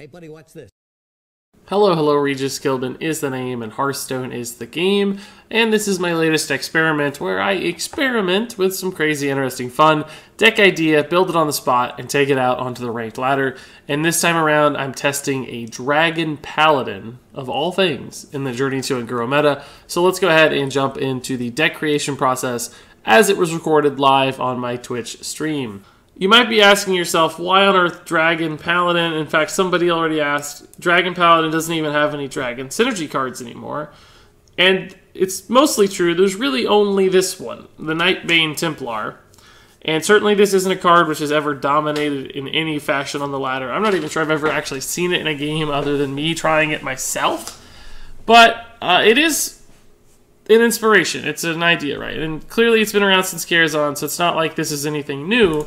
Hey buddy, watch this. Hello, RegisKillbin is the name and Hearthstone is the game, and this is my latest experiment where I experiment with some crazy, interesting, fun deck idea, build it on the spot, and take it out onto the ranked ladder. And this time around, I'm testing a Dragon Paladin, of all things, in the Journey to Unguro meta. So let's go ahead and jump into the deck creation process as it was recorded live on my Twitch stream. You might be asking yourself, why on earth Dragon Paladin? In fact, somebody already asked. Dragon Paladin doesn't even have any Dragon Synergy cards anymore. And it's mostly true. There's really only this one, the Nightbane Templar. And certainly this isn't a card which has ever dominated in any fashion on the ladder. I'm not even sure I've ever actually seen it in a game other than me trying it myself. But it is an inspiration. It's an idea, right? And clearly it's been around since Karazhan, so it's not like this is anything new.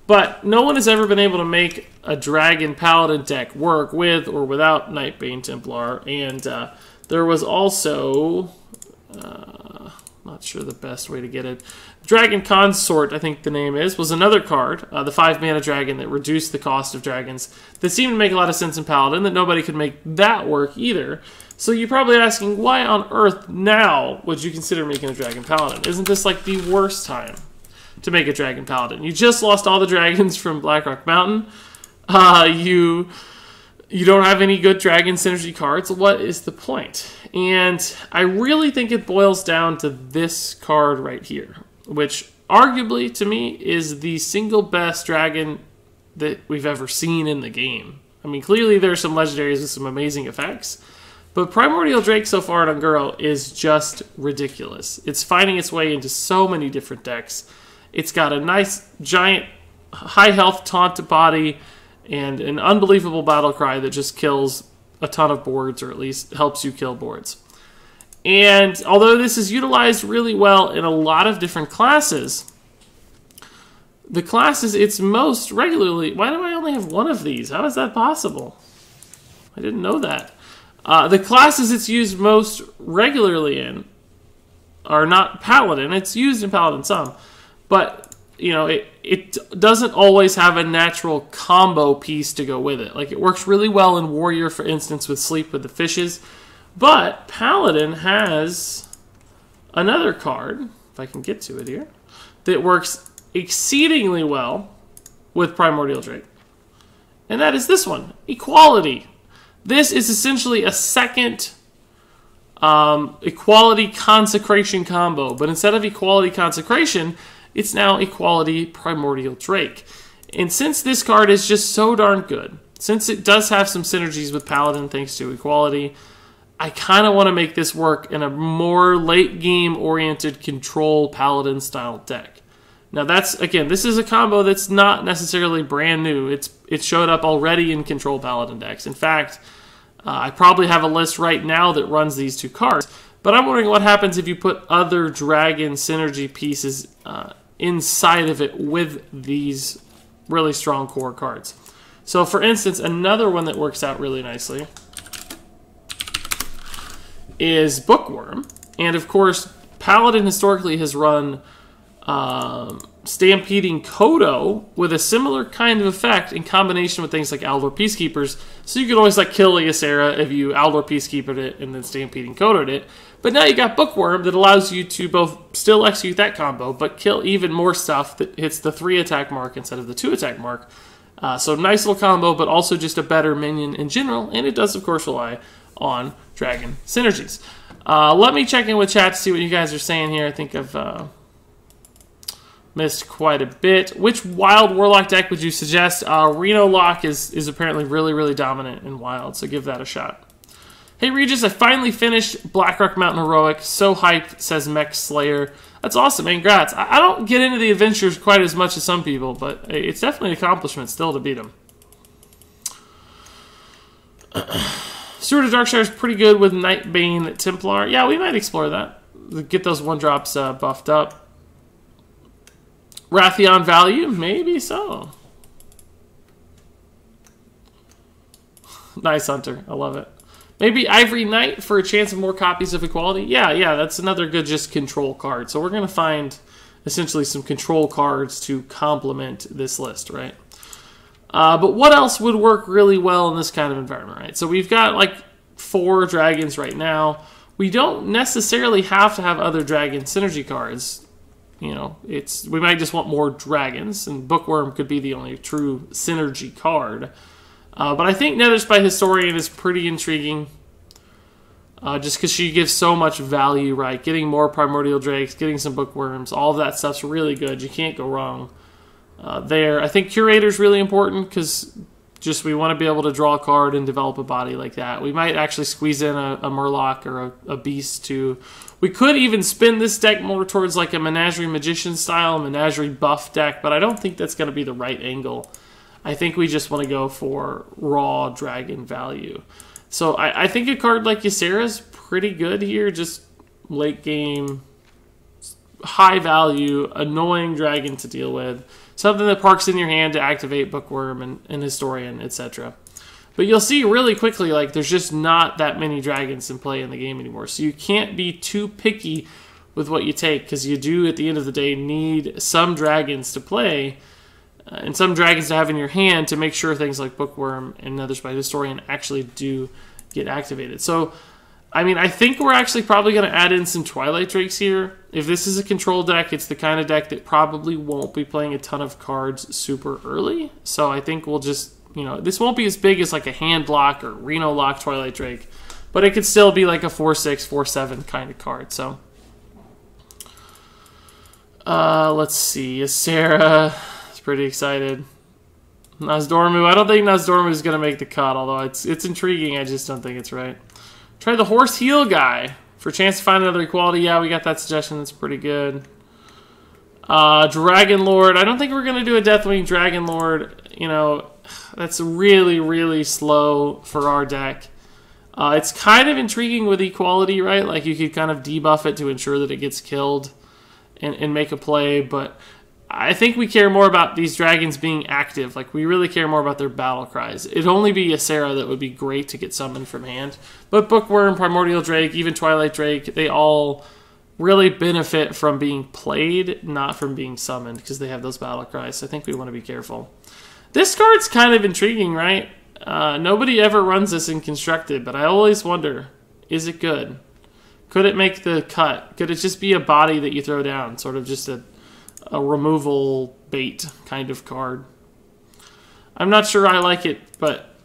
But no one has ever been able to make a Dragon Paladin deck work with or without Nightbane Templar. And there was also, not sure the best way to get it, Dragon Consort, I think the name is, was another card, the 5-mana dragon that reduced the cost of dragons. That seemed to make a lot of sense in Paladin, that nobody could make that work either. So you're probably asking, why on earth now would you consider making a Dragon Paladin? Isn't this like the worst time to make a Dragon Paladin? You just lost all the dragons from Blackrock Mountain. You don't have any good Dragon Synergy cards. What is the point? And I really think it boils down to this card right here, which arguably, to me, is the single best dragon that we've ever seen in the game. I mean, clearly there are some legendaries with some amazing effects, but Primordial Drake so far at Unguro is just ridiculous. It's finding its way into so many different decks. It's got a nice, giant, high-health taunt body and an unbelievable battle cry that just kills a ton of boards, or at least helps you kill boards. And although this is utilized really well in a lot of different classes, the classes it's most regularly... Why do I only have one of these? How is that possible? I didn't know that. The classes it's used most regularly in are not Paladin. It's used in Paladin some. But, you know, it doesn't always have a natural combo piece to go with it. Like, it works really well in Warrior, for instance, with Sleep with the Fishes. But Paladin has another card, if I can get to it here, that works exceedingly well with Primordial Drake. And that is this one, Equality. This is essentially a second Equality Consecration combo. But instead of Equality Consecration, it's now Equality Primordial Drake. And since this card is just so darn good, since it does have some synergies with Paladin thanks to Equality, I kind of want to make this work in a more late-game oriented control Paladin style deck. Now that's, again, this is a combo that's not necessarily brand new. It showed up already in control Paladin decks. In fact, I probably have a list right now that runs these two cards. But I'm wondering what happens if you put other Dragon Synergy pieces inside of it with these really strong core cards. So for instance, another one that works out really nicely is Bookworm. And of course, Paladin historically has run Stampeding Kodo with a similar kind of effect in combination with things like Aldor Peacekeepers. So you could always like kill Ysera if you Aldor Peacekeepered it and then Stampeding Kodo'd it. But now you got Bookworm that allows you to both still execute that combo, but kill even more stuff that hits the 3-attack mark instead of the 2-attack mark. So nice little combo, but also just a better minion in general. And it does, of course, rely on Dragon Synergies. Let me check in with chat to see what you guys are saying here. I think I've missed quite a bit. Which Wild Warlock deck would you suggest? Reno Lock is apparently really, really dominant in Wild, so give that a shot. Hey Regis, I finally finished Blackrock Mountain Heroic. So hyped, says Mech Slayer. That's awesome, man. Congrats. I don't get into the adventures quite as much as some people, but it's definitely an accomplishment still to beat them. Steward of Darkshire is pretty good with Nightbane Templar. Yeah, we might explore that. Get those 1-drops buffed up. Rathion value? Maybe so. Nice, Hunter. I love it. Maybe Ivory Knight for a chance of more copies of Equality? Yeah, that's another good just control card. So we're going to find essentially some control cards to complement this list, right? But what else would work really well in this kind of environment, right? So we've got like 4 dragons right now. We don't necessarily have to have other dragon synergy cards. You know, we might just want more dragons, and Bookworm could be the only true synergy card. But I think Netherspite Historian is pretty intriguing, just because she gives so much value, right? Getting more Primordial Drakes, getting some Bookworms, all of that stuff's really good. You can't go wrong there. I think Curator's really important, because just we want to be able to draw a card and develop a body like that. We might actually squeeze in a Murloc or a Beast too. We could even spin this deck more towards like a Menagerie Magician style, Menagerie buff deck, but I don't think that's going to be the right angle. I think we just want to go for raw dragon value. So I think a card like Ysera is pretty good here, just late game, high value, annoying dragon to deal with. Something that parks in your hand to activate Bookworm and Historian, etc. But you'll see really quickly, like, there's just not that many dragons in play in the game anymore. So you can't be too picky with what you take, because you do, at the end of the day, need some dragons to play and some dragons to have in your hand to make sure things like Bookworm and Netherspite Historian actually do get activated. So, I mean, I think we're actually probably going to add in some Twilight Drakes here. If this is a control deck, it's the kind of deck that probably won't be playing a ton of cards super early. So I think we'll just, you know, this won't be as big as like a Hand Lock or Reno Lock Twilight Drake, but it could still be like a 4/6, 4/7 kind of card. So, let's see. Ysera is pretty excited. Nozdormu, I don't think Nozdormu is going to make the cut, although it's intriguing. I just don't think it's right. Try the Horse Heal guy for a chance to find another equality. Yeah, we got that suggestion. That's pretty good. Dragon Lord. I don't think we're going to do a Deathwing Dragon Lord. You know, that's really, really slow for our deck. It's kind of intriguing with equality, right? Like, you could kind of debuff it to ensure that it gets killed and make a play, but I think we care more about these dragons being active. Like, we really care more about their battle cries. It'd only be Ysera that would be great to get summoned from hand. But Bookworm, Primordial Drake, even Twilight Drake, they all really benefit from being played, not from being summoned, because they have those battle cries. So I think we want to be careful. This card's kind of intriguing, right? Nobody ever runs this in Constructed, but I always wonder, is it good? Could it make the cut? Could it just be a body that you throw down? Sort of just a removal bait kind of card. I'm not sure I like it, but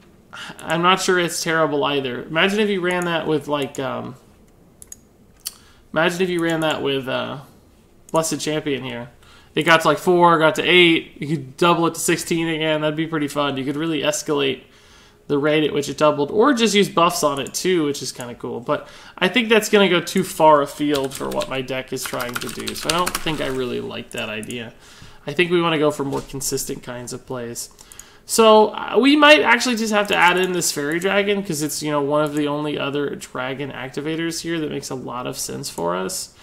I'm not sure it's terrible either. Imagine if you ran that with like, imagine if you ran that with Blessed Champion here. It got to like 4, got to 8. You could double it to 16 again. That'd be pretty fun. You could really escalate the rate at which it doubled, or just use buffs on it too, which is kind of cool. But I think that's going to go too far afield for what my deck is trying to do, so I don't think I really like that idea. I think we want to go for more consistent kinds of plays. So we might actually just have to add in this Fairy Dragon, because it's, you know, one of the only other dragon activators here that makes a lot of sense for us.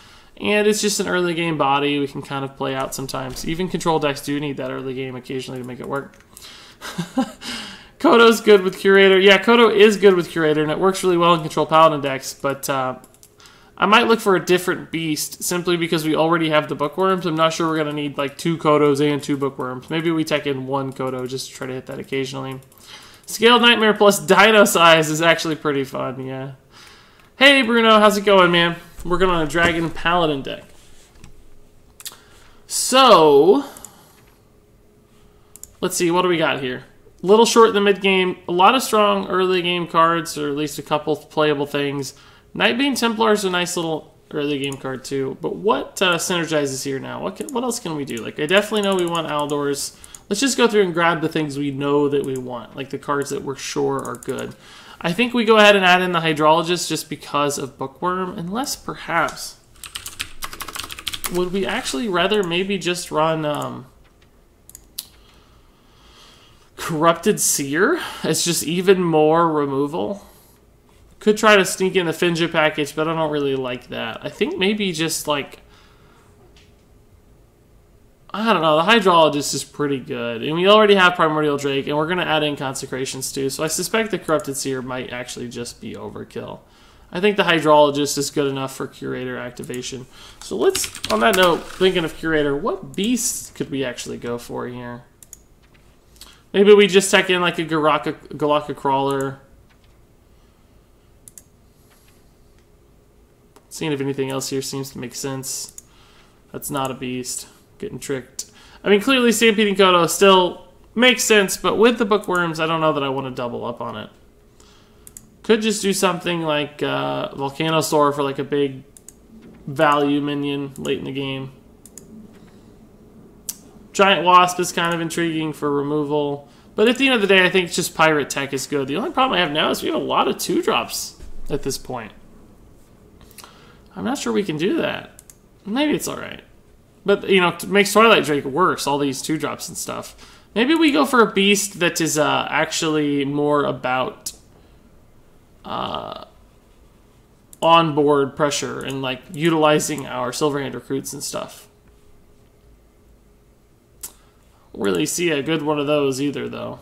And it's just an early game body we can kind of play out sometimes. Even control decks do need that early game occasionally to make it work. Kodo's good with Curator. Yeah, Kodo is good with Curator, and it works really well in Control Paladin decks, but I might look for a different beast simply because we already have the Bookworms. I'm not sure we're going to need like 2 Kodos and 2 Bookworms. Maybe we tech in 1 Kodo just to try to hit that occasionally. Scaled Nightmare plus Dino Size is actually pretty fun, yeah. Hey, Bruno, how's it going, man? Working on a Dragon Paladin deck. So, let's see, what do we got here? A little short in the mid-game, a lot of strong early-game cards, or at least a couple playable things. Nightbane Templar is a nice little early-game card, too. But what synergizes here now? What else can we do? Like, I definitely know we want Aldors. Let's just go through and grab the things we know that we want, like the cards that we're sure are good. I think we go ahead and add in the Hydrologist just because of Bookworm, unless perhaps... Would we actually rather maybe just run... Corrupted Seer as just even more removal. Could try to sneak in the Finja package, but I don't really like that. I think maybe just like... I don't know, the Hydrologist is pretty good. And we already have Primordial Drake, and we're going to add in Consecrations too, so I suspect the Corrupted Seer might actually just be overkill. I think the Hydrologist is good enough for Curator activation. So let's, on that note, thinking of Curator, what beasts could we actually go for here? Maybe we just tech in like a Galaka Crawler. Seeing if anything else here seems to make sense. That's not a beast. Getting tricked. I mean, clearly Stampeding Kodo still makes sense, but with the Bookworms, I don't know that I want to double up on it. Could just do something like Volcanosaur for like a big value minion late in the game. Giant Wasp is kind of intriguing for removal. But at the end of the day, I think just Pirate Tech is good. The only problem I have now is we have a lot of 2-drops at this point. I'm not sure we can do that. Maybe it's alright. But, you know, it makes Twilight Drake worse, all these 2-drops and stuff. Maybe we go for a beast that is actually more about onboard pressure and, like, utilizing our Silverhand recruits and stuff. Don't really see a good one of those either, though.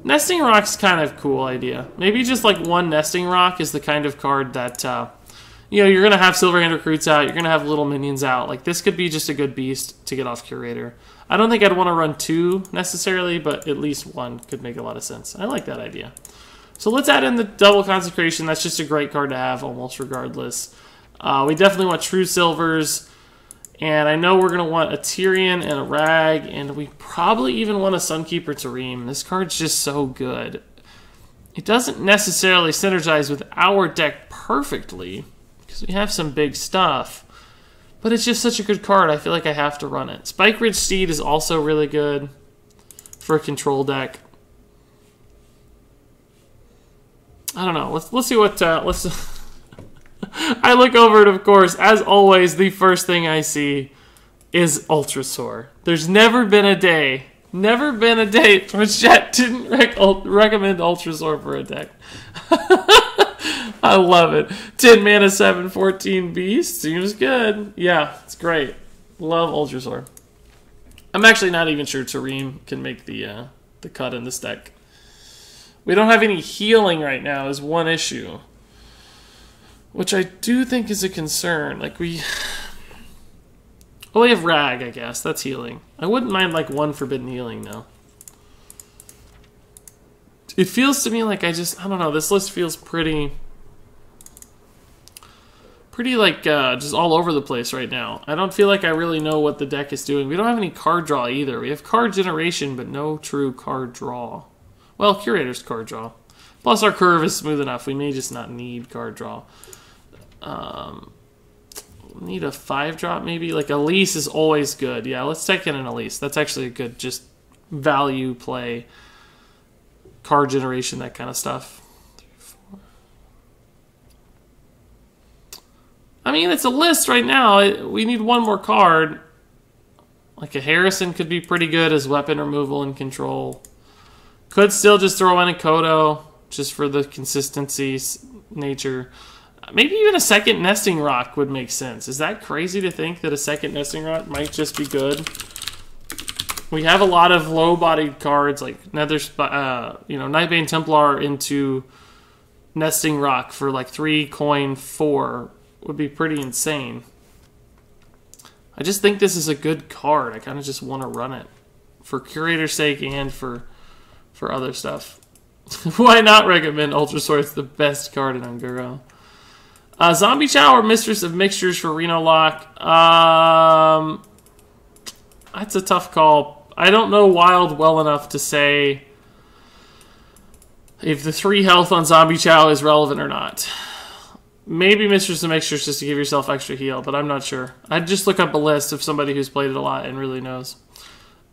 Nesting Rock's kind of a cool idea. Maybe just, like, one Nesting Rock is the kind of card that... you know, you're going to have Silverhand recruits out. You're going to have little minions out. Like, this could be just a good beast to get off Curator. I don't think I'd want to run 2 necessarily, but at least 1 could make a lot of sense. I like that idea. So let's add in the Double Consecration. That's just a great card to have almost regardless. We definitely want True Silvers. And I know we're going to want a Tyrion and a Rag. And we probably even want a Sunkeeper Tareem. This card's just so good. It doesn't necessarily synergize with our deck perfectly, because we have some big stuff. But it's just such a good card, I feel like I have to run it. Spike Ridge Steed is also really good for a control deck. I don't know. Let's see what... I look over it, of course. As always, the first thing I see is Ultrasaur. There's never been a day which chat didn't recommend Ultrasaur for a deck. I love it. 10 mana, 7, 14 beast. Seems good. Yeah, it's great. Love Ultrasaur. I'm actually not even sure Tareem can make the cut in this deck. We don't have any healing right now is one issue, which I do think is a concern. Like we have Rag, I guess. That's healing. I wouldn't mind like 1 Forbidden Healing though. It feels to me like I don't know. This list feels pretty like just all over the place right now. I don't feel like I really know what the deck is doing. We don't have any card draw either. We have card generation, but no true card draw. Well, Curator's card draw. Plus our curve is smooth enough. We may just not need card draw. Need a 5-drop maybe? Like Elise is always good. Yeah, let's take in an Elise. That's actually a good just value play. Card generation, that kind of stuff. 3, 4. I mean, it's a list right now. We need 1 more card. Like a Harrison could be pretty good as weapon removal and control. Could still just throw in a Kodo just for the consistency nature. Maybe even a second Nesting Rock would make sense. Is that crazy to think that a second Nesting Rock might just be good? We have a lot of low-bodied cards like Nightbane Templar into Nesting Rock for like 3 coin 4 would be pretty insane. I just think this is a good card. I kind of just want to run it for Curator's sake and for other stuff. Why not recommend Ultrasaur? It's the best card in Unguro. Zombie Chow or Mistress of Mixtures for Reno Lock. That's a tough call. I don't know Wild well enough to say if the 3 health on Zombie Chow is relevant or not. Maybe Mistress of Mixtures just to give yourself extra heal, but I'm not sure. I'd just look up a list of somebody who's played it a lot and really knows.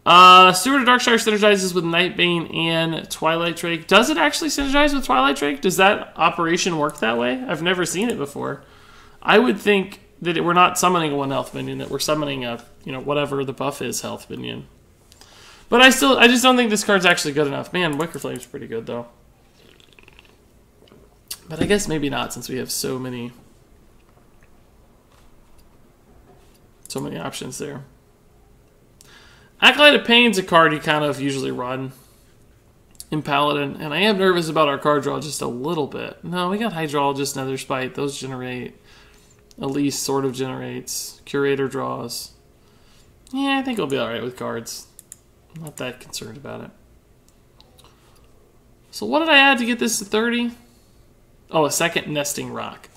Steward of Darkshire synergizes with Nightbane and Twilight Drake. Does it actually synergize with Twilight Drake? Does that operation work that way? I've never seen it before. I would think that we're not summoning a 1 health minion, that we're summoning a, whatever the buff is health minion. But I just don't think this card's actually good enough. Man, Wicker Flame's pretty good though. But I guess maybe not, since we have so many options there. Acolyte of Pain's a card you kind of usually run in Paladin, and I am nervous about our card draw just a little bit. No, we got Hydrologist, Nether Spite, those generate. Elise sort of generates. Curator draws. Yeah, I think we'll be alright with cards. I'm not that concerned about it. So what did I add to get this to 30? Oh, a second nesting rock.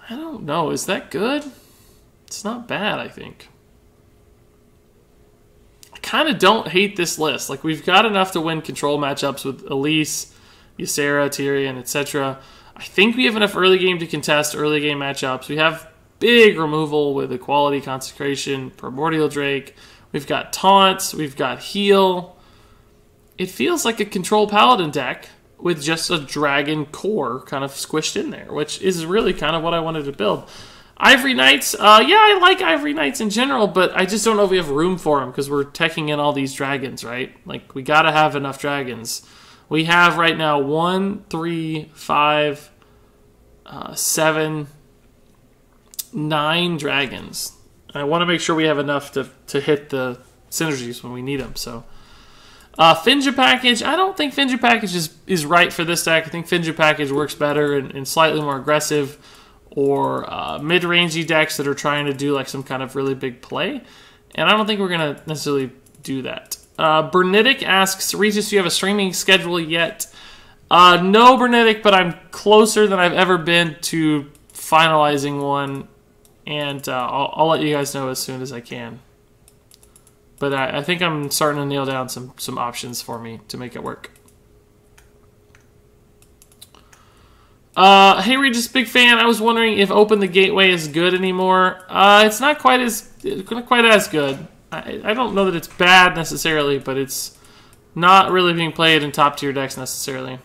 I don't know. Is that good? It's not bad, I think. I kind of don't hate this list. Like, we've got enough to win control matchups with Elise, Ysera, Tyrion, etc. I think we have enough early game to contest early game matchups. We have big removal with Equality, Consecration, Primordial Drake. We've got taunts. We've got heal. It feels like a control Paladin deck with just a dragon core kind of squished in there, which is really kind of what I wanted to build. Ivory Knights, yeah, I like Ivory Knights in general, but I just don't know if we have room for them because we're teching in all these dragons, right? Like, we got to have enough dragons. We have right now 1, 3, 5, 7, 9 dragons. I want to make sure we have enough to hit the synergies when we need them, so... Finja Package, I don't think Finja Package is right for this deck. I think Finja Package works better in slightly more aggressive or mid-rangey decks that are trying to do like some kind of really big play. And I don't think we're going to necessarily do that. Bernitic asks, Regis, do you have a streaming schedule yet? No, Bernitic, but I'm closer than I've ever been to finalizing one. And I'll let you guys know as soon as I can. But I think I'm starting to nail down some options for me to make it work. Hey Regis, big fan. I was wondering if Open the Gateway is good anymore. It's not quite as good. I don't know that it's bad necessarily, but it's not really being played in top tier decks necessarily.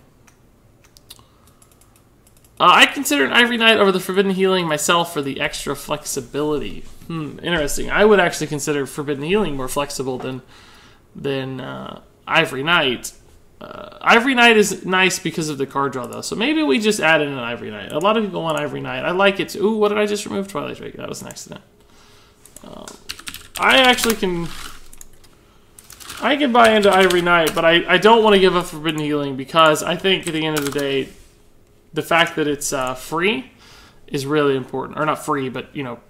I consider an Ivory Knight over the Forbidden Healing myself for the extra flexibility. Interesting. I would actually consider Forbidden Healing more flexible than Ivory Knight. Ivory Knight is nice because of the card draw, though. So maybe we just add in an Ivory Knight. A lot of people want Ivory Knight. I like it. Ooh, what did I just remove? Twilight Drake. That was an accident. I actually can... I can buy into Ivory Knight, but I don't want to give up Forbidden Healing because I think at the end of the day, the fact that it's free is really important. Or not free, but, you know,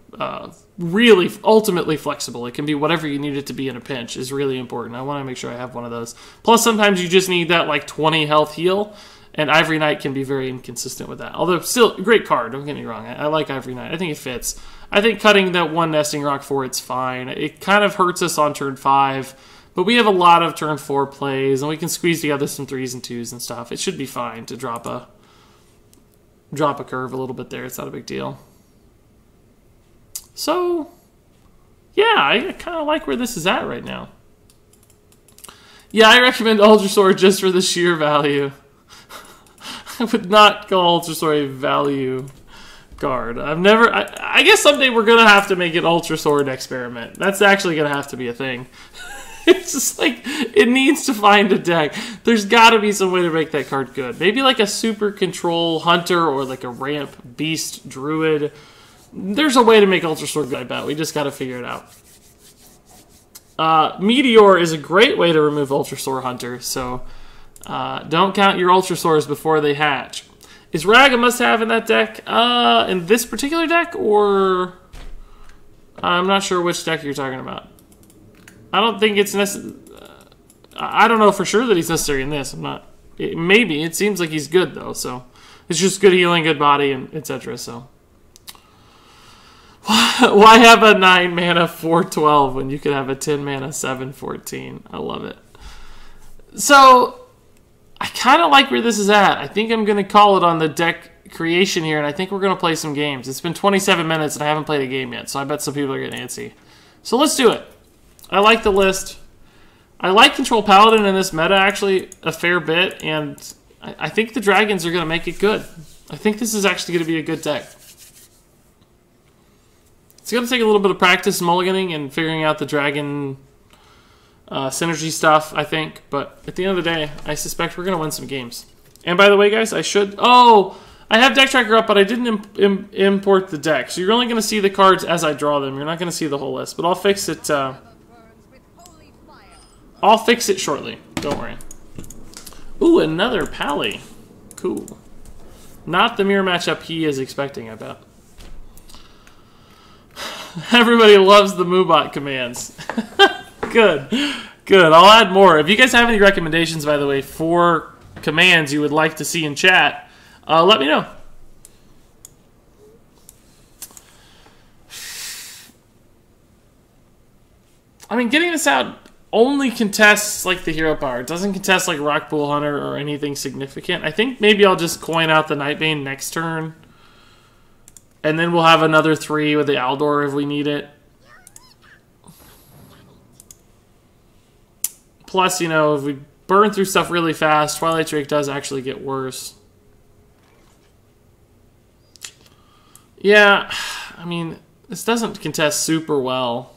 really ultimately flexible. It can be whatever you need it to be in a pinch is really important. I want to make sure I have one of those. Plus, sometimes you just need that, like, 20 health heal, and Ivory Knight can be very inconsistent with that. Although, still, great card, don't get me wrong. I like Ivory Knight. I think it fits. I think cutting that one Nesting Rock for it's fine. It kind of hurts us on turn 5, but we have a lot of turn 4 plays, and we can squeeze together some 3s and 2s and stuff. It should be fine to drop a curve a little bit there. It's not a big deal. So, yeah, I kind of like where this is at right now. Yeah, I recommend Ultra Sword just for the sheer value. I would not call Ultra Sword a value card. I guess someday we're going to have to make an Ultra Sword experiment. That's actually going to have to be a thing. It's just like, it needs to find a deck. There's got to be some way to make that card good. Maybe like a super control hunter or like a ramp beast druid. There's a way to make Ultra Sword good, I bet. We just got to figure it out. Meteor is a great way to remove Ultra Sword hunter, so don't count your Ultra Swords before they hatch. Is Rag a must-have in that deck? In this particular deck, or... I'm not sure which deck you're talking about. I don't think it's necessary. I don't know for sure that he's necessary in this. I'm not. Maybe. It seems like he's good, though, so... It's just good healing, good body, and etc., so... Why have a 9 mana 4/12 when you could have a 10 mana 7/14? I love it. So, I kind of like where this is at. I think I'm going to call it on the deck creation here, and I think we're going to play some games. It's been 27 minutes, and I haven't played a game yet, so I bet some people are getting antsy. So let's do it. I like the list. I like Control Paladin in this meta, actually, a fair bit, and I think the dragons are going to make it good. I think this is actually going to be a good deck. It's going to take a little bit of practice mulliganing and figuring out the dragon synergy stuff, I think. But at the end of the day, I suspect we're going to win some games. And by the way, guys, I should... Oh! I have Deck Tracker up, but I didn't import the deck. So you're only going to see the cards as I draw them. You're not going to see the whole list. But I'll fix it... I'll fix it shortly. Don't worry. Ooh, another Pally. Cool. Not the mirror matchup he is expecting, I bet. Everybody loves the Moobot commands. Good. Good. I'll add more. If you guys have any recommendations, by the way, for commands you would like to see in chat, let me know. I mean, getting this out only contests like the hero power. It doesn't contest like Rockpool Hunter or anything significant. I think maybe I'll just coin out the Nightbane next turn. And then we'll have another 3 with the Aldor if we need it. Plus, you know, if we burn through stuff really fast, Twilight Drake does actually get worse. Yeah, I mean, this doesn't contest super well.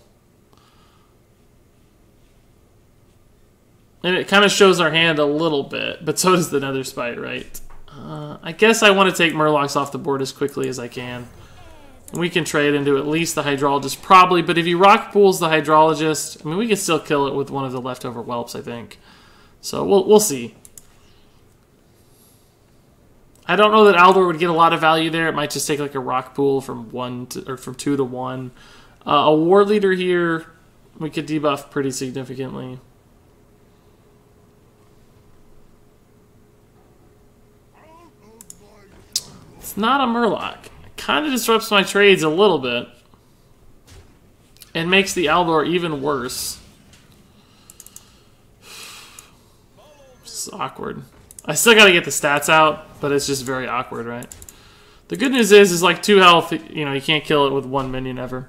And it kind of shows our hand a little bit, but so does the Nether Spite, right? I guess I want to take Murlocs off the board as quickly as I can. And we can trade into at least the Hydrologist, probably, but if he rock pools the Hydrologist, I mean, we can still kill it with one of the leftover whelps, I think. So we'll see. I don't know that Aldor would get a lot of value there. It might just take like a rock pool from 2 to 1. A War Leader here, we could debuff pretty significantly. It's not a Murloc. It kind of disrupts my trades a little bit. And makes the Aldor even worse. This is awkward. I still gotta get the stats out, but it's just very awkward, right? The good news is like 2 health, you know, you can't kill it with 1 minion ever.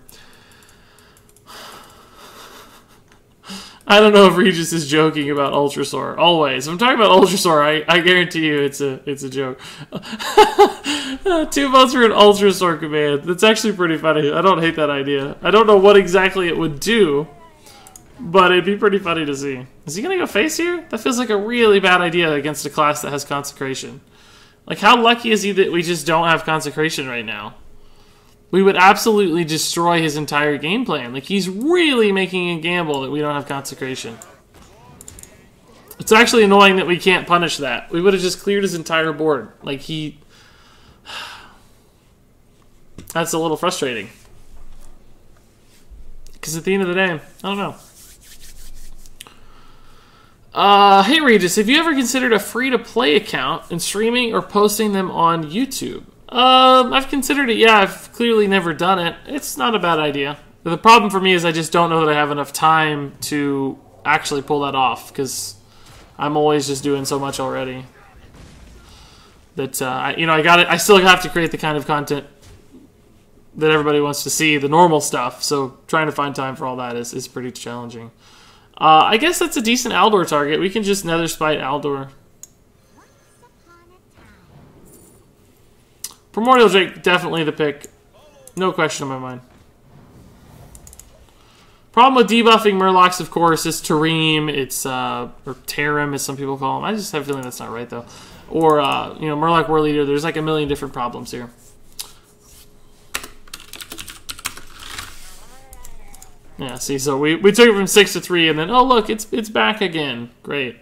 I don't know if Regis is joking about Ultrasaur. Always. If I'm talking about Ultrasaur, I guarantee you it's a joke. 2 votes for an Ultrasaur command. That's actually pretty funny. I don't hate that idea. I don't know what exactly it would do, but it'd be pretty funny to see. Is he going to go face here? That feels like a really bad idea against a class that has Consecration. Like, how lucky is he that we just don't have Consecration right now? We would absolutely destroy his entire game plan. Like, he's really making a gamble that we don't have Consecration. It's actually annoying that we can't punish that. We would have just cleared his entire board. Like, he... That's a little frustrating. Because at the end of the day, I don't know. Hey Regis, have you ever considered a free-to-play account and streaming or posting them on YouTube? I've considered it, yeah. I've clearly never done it. It's not a bad idea. The problem for me is I just don't know that I have enough time to actually pull that off, because I'm always just doing so much already. That, you know, I still have to create the kind of content that everybody wants to see, the normal stuff, so trying to find time for all that is pretty challenging. I guess that's a decent Aldor target. We can just Nether Spite Aldor. Primordial Drake, definitely the pick. No question in my mind. Problem with debuffing Murlocs, of course, is Tareem. It's, or Tarim, as some people call them. I just have a feeling that's not right, though. Or, you know, Murloc War Leader. There's like a million different problems here. Yeah, see, so we took it from 6 to 3, and then, oh, look, it's back again. Great.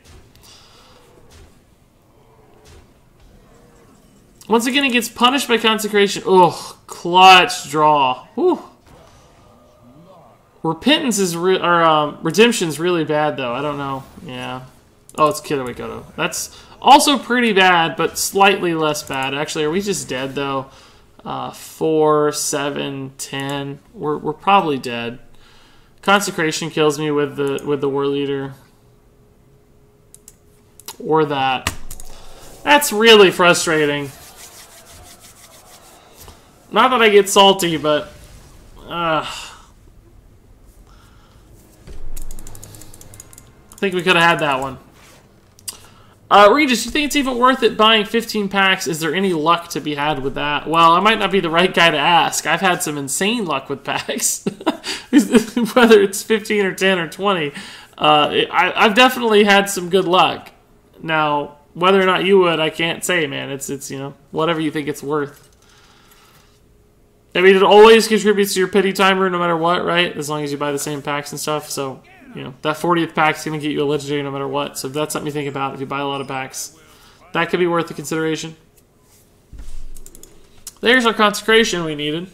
Once again, he gets punished by Consecration. Oh, clutch draw. Whew. Repentance is Redemption's really bad, though. I don't know. Yeah. Oh, it's Killer Wakoto. That's also pretty bad, but slightly less bad. Actually, are we just dead, though? 4, 7, 10. We're probably dead. Consecration kills me with the War Leader. Or that. That's really frustrating. Not that I get salty, but... I think we could have had that one. Regis, you think it's even worth it buying 15 packs? Is there any luck to be had with that? Well, I might not be the right guy to ask. I've had some insane luck with packs. Whether it's 15 or 10 or 20. I've definitely had some good luck. Now, whether or not you would, I can't say, man. It's you know, whatever you think it's worth. I mean, it always contributes to your pity timer no matter what, right? As long as you buy the same packs and stuff. So, you know, that 40th pack is going to get you a legendary no matter what. So if that's something you think about, if you buy a lot of packs, that could be worth the consideration. There's our Consecration we needed.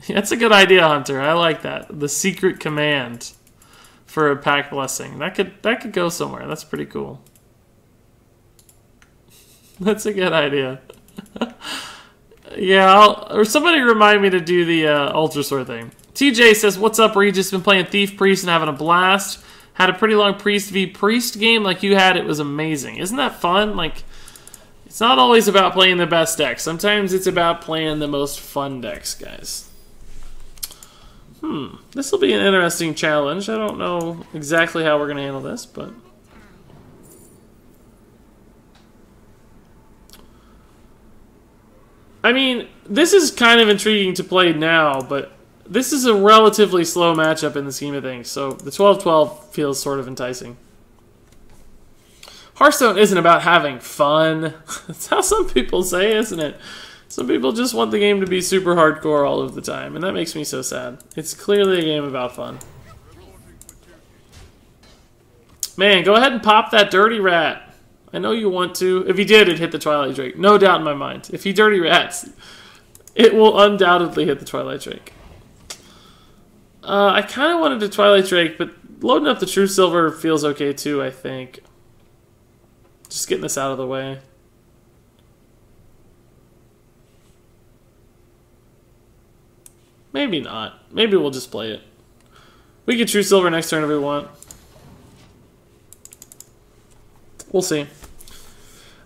That's a good idea, Hunter. I like that. The secret command. for a pack blessing. That could go somewhere. That's pretty cool. That's a good idea. Yeah, or somebody remind me to do the Ultra Sword thing. TJ says, "What's up, Regis? Been playing Thief Priest and having a blast. Had a pretty long Priest v Priest game like you had. It was amazing. Isn't that fun? Like, it's not always about playing the best decks. Sometimes it's about playing the most fun decks, guys." This will be an interesting challenge. I don't know exactly how we're going to handle this, but... I mean, this is kind of intriguing to play now, but this is a relatively slow matchup in the scheme of things, so the 12-12 feels sort of enticing. Hearthstone isn't about having fun. That's how some people say, isn't it? Some people just want the game to be super hardcore all of the time, and that makes me so sad. It's clearly a game about fun. Man, go ahead and pop that dirty rat. I know you want to. If he did, it'd hit the Twilight Drake. No doubt in my mind. If he dirty rats, it will undoubtedly hit the Twilight Drake. I kind of wanted the Twilight Drake, but loading up the True Silver feels okay too, I think. Just getting this out of the way. Maybe not. Maybe we'll just play it. We can True Silver next turn if we want. We'll see.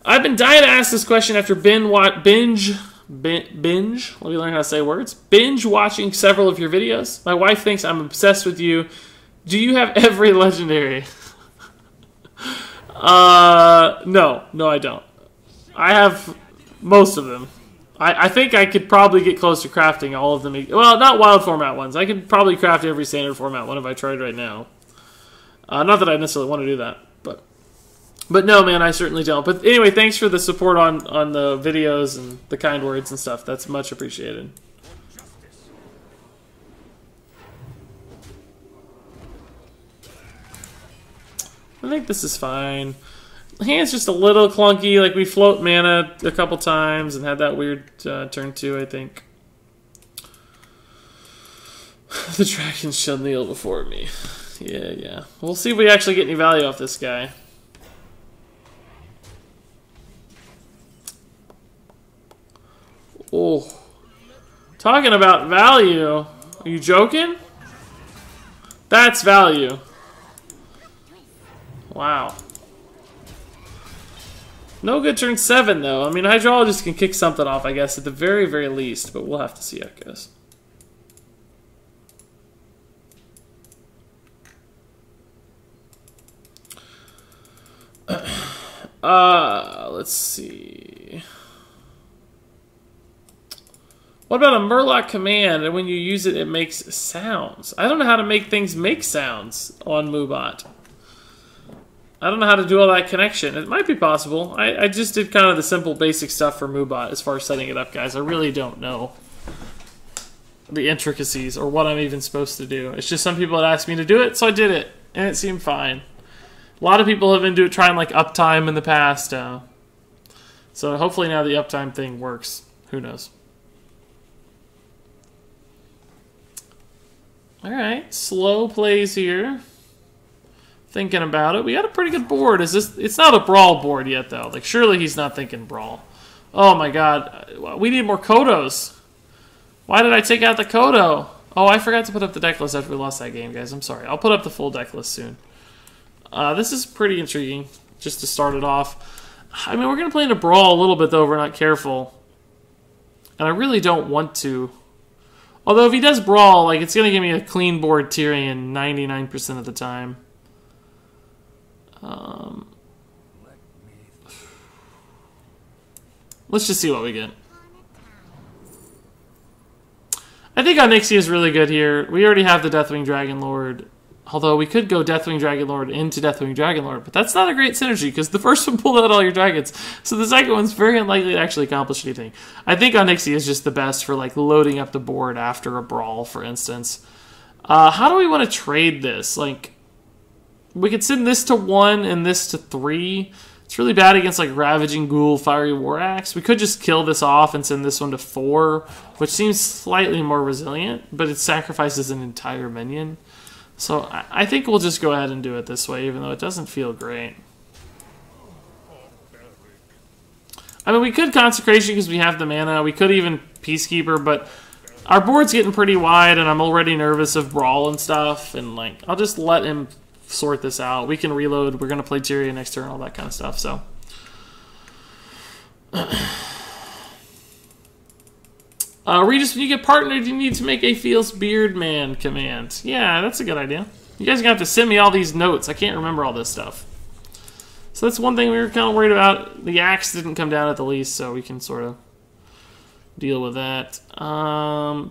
I've been dying to ask this question after binge. Let me learn how to say words. Binge watching several of your videos. My wife thinks I'm obsessed with you. Do you have every legendary? No, I don't. I have most of them. I think I could probably get close to crafting all of them. Well, not wild format ones. I could probably craft every standard format one if I tried right now. Not that I necessarily want to do that, but no, man, I certainly don't. But anyway, thanks for the support on the videos and the kind words and stuff. That's much appreciated. I think this is fine. Hand's just a little clunky. Like, we float mana a couple times and had that weird turn 2, I think. The dragon shall kneel before me. Yeah. We'll see if we actually get any value off this guy. Oh. Talking about value. Are you joking? That's value. Wow. No good turn 7, though. I mean, Hydrologist can kick something off, I guess, at the very, very least. But we'll have to see how it goes. Let's see. What about a Murloc command, and when you use it, it makes sounds? I don't know how to make things make sounds on Moobot. I don't know how to do all that connection. It might be possible. I just did kind of the simple basic stuff for Moobot as far as setting it up, guys. I really don't know the intricacies or what I'm even supposed to do. It's just some people had asked me to do it, so I did it, and it seemed fine. A lot of people have been trying like uptime in the past, so hopefully now the uptime thing works. Who knows? Alright, slow plays here. Thinking about it. We got a pretty good board. It's not a brawl board yet, though. Like, surely he's not thinking brawl. Oh my god. We need more Kodos. Why did I take out the Kodo? Oh, I forgot to put up the deck list after we lost that game, guys. I'm sorry. I'll put up the full deck list soon. This is pretty intriguing, just to start it off. I mean, we're going to play into brawl a little bit, though, if we're not careful. And I really don't want to. Although, if he does brawl, like, it's going to give me a clean board Tyrion 99% of the time. Let's just see what we get. I think Onyxia is really good here. We already have the Deathwing Dragonlord. Although we could go Deathwing Dragonlord into Deathwing Dragonlord, but that's not a great synergy because the first one pulled out all your dragons. So the second one's very unlikely to actually accomplish anything. I think Onyxia is just the best for like loading up the board after a brawl, for instance. How do we want to trade this? Like, we could send this to 1 and this to 3. It's really bad against like Ravaging Ghoul, Fiery War Axe. We could just kill this off and send this one to 4, which seems slightly more resilient, but it sacrifices an entire minion. So I think we'll just go ahead and do it this way, even though it doesn't feel great. I mean, we could Consecration because we have the mana. We could even Peacekeeper, but our board's getting pretty wide, and I'm already nervous of Brawl and stuff. And, like, I'll just let him sort this out. We can reload. We're going to play Tyrion next turn, all that kind of stuff, so... Regis, when you get partnered, you need to make a Feels Beard Man command. Yeah, that's a good idea. You guys are going to have to send me all these notes. I can't remember all this stuff. So that's one thing we were kind of worried about. The axe didn't come down at the least, so we can sort of deal with that.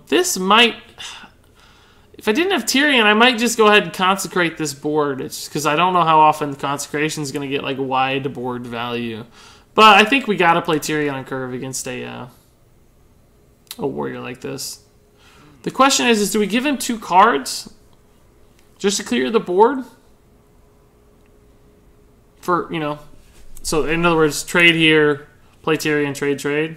This might... If I didn't have Tyrion, I might just go ahead and consecrate this board. It's because I don't know how often Consecration is going to get like wide board value. But I think we got to play Tyrion on curve against a warrior like this. The question is do we give him 2 cards just to clear the board? For, you know, so in other words, trade here, play Tyrion, trade.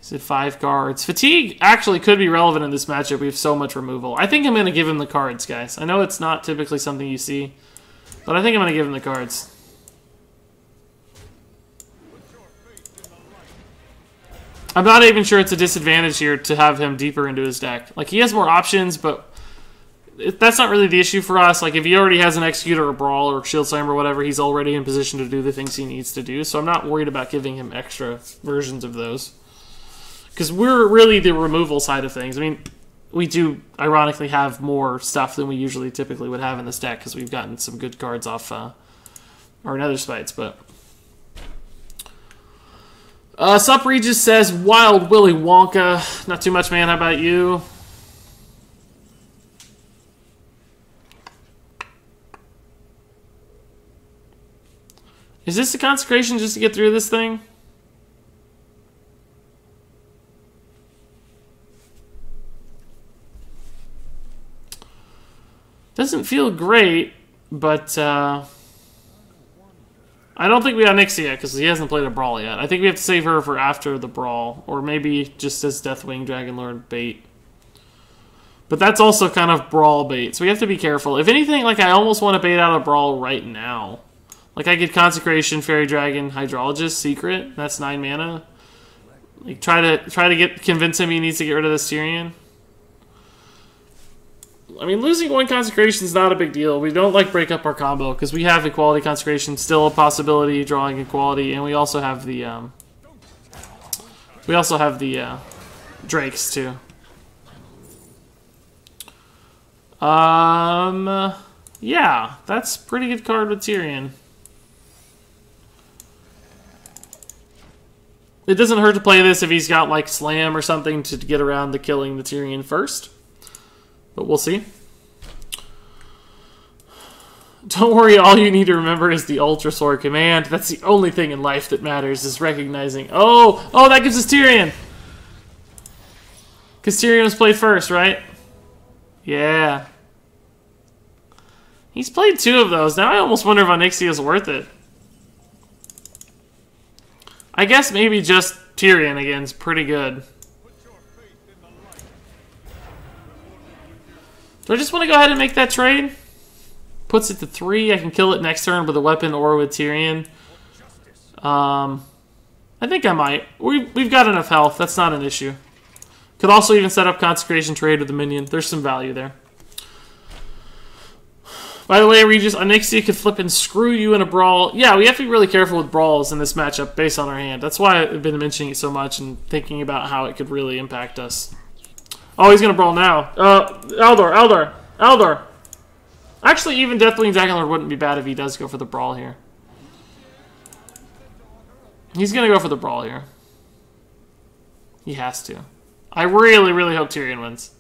Is it 5 cards? Fatigue actually could be relevant in this matchup. We have so much removal. I think I'm going to give him the cards, guys. I know it's not typically something you see, but I think I'm going to give him the cards. I'm not even sure it's a disadvantage here to have him deeper into his deck. Like, he has more options, but that's not really the issue for us. Like, if he already has an Execute or a Brawl or Shield Slam or whatever, he's already in position to do the things he needs to do. So I'm not worried about giving him extra versions of those. Because we're really the removal side of things. I mean, we do, ironically, have more stuff than we usually typically would have in this deck because we've gotten some good cards off our Nether Spites, but... Sup Regis says, Wild Willy Wonka. Not too much, man. How about you? Is this a Consecration just to get through this thing? Doesn't feel great, but... I don't think we got Nixie yet, because he hasn't played a Brawl yet. I think we have to save her for after the Brawl, or maybe just as Deathwing Dragonlord bait. But that's also kind of Brawl bait, so we have to be careful. If anything, like, I almost want to bait out a Brawl right now. Like, I get Consecration, Fairy Dragon, Hydrologist, Secret. That's 9 mana. Like, try to convince him he needs to get rid of this Tyrion. I mean, losing 1 Consecration is not a big deal. We don't, like, break up our combo, because we have Equality Consecration, still a possibility, drawing Equality, and we also have the, Drakes, too. Yeah, that's a pretty good card with Tyrion. It doesn't hurt to play this if he's got, like, Slam or something to get around the killing the Tyrion first. But we'll see. Don't worry, all you need to remember is the Ultra Sword command. That's the only thing in life that matters, is recognizing... Oh, that gives us Tyrion! Because Tyrion was played first, right? Yeah. He's played 2 of those. Now I almost wonder if Onyxia is worth it. I guess maybe just Tyrion again is pretty good. Do I just want to go ahead and make that trade? Puts it to 3. I can kill it next turn with a weapon or with Tyrion. I think I might. We've got enough health. That's not an issue. Could also even set up Consecration trade with the minion. There's some value there. By the way, Regis, Onyxia could flip and screw you in a Brawl. Yeah, we have to be really careful with Brawls in this matchup based on our hand. That's why I've been mentioning it so much and thinking about how it could really impact us. Oh, he's going to Brawl now. Eldor. Actually, even Deathwing Dragonlord wouldn't be bad if he does go for the Brawl here. He's going to go for the Brawl here. He has to. I really, really hope Tyrion wins.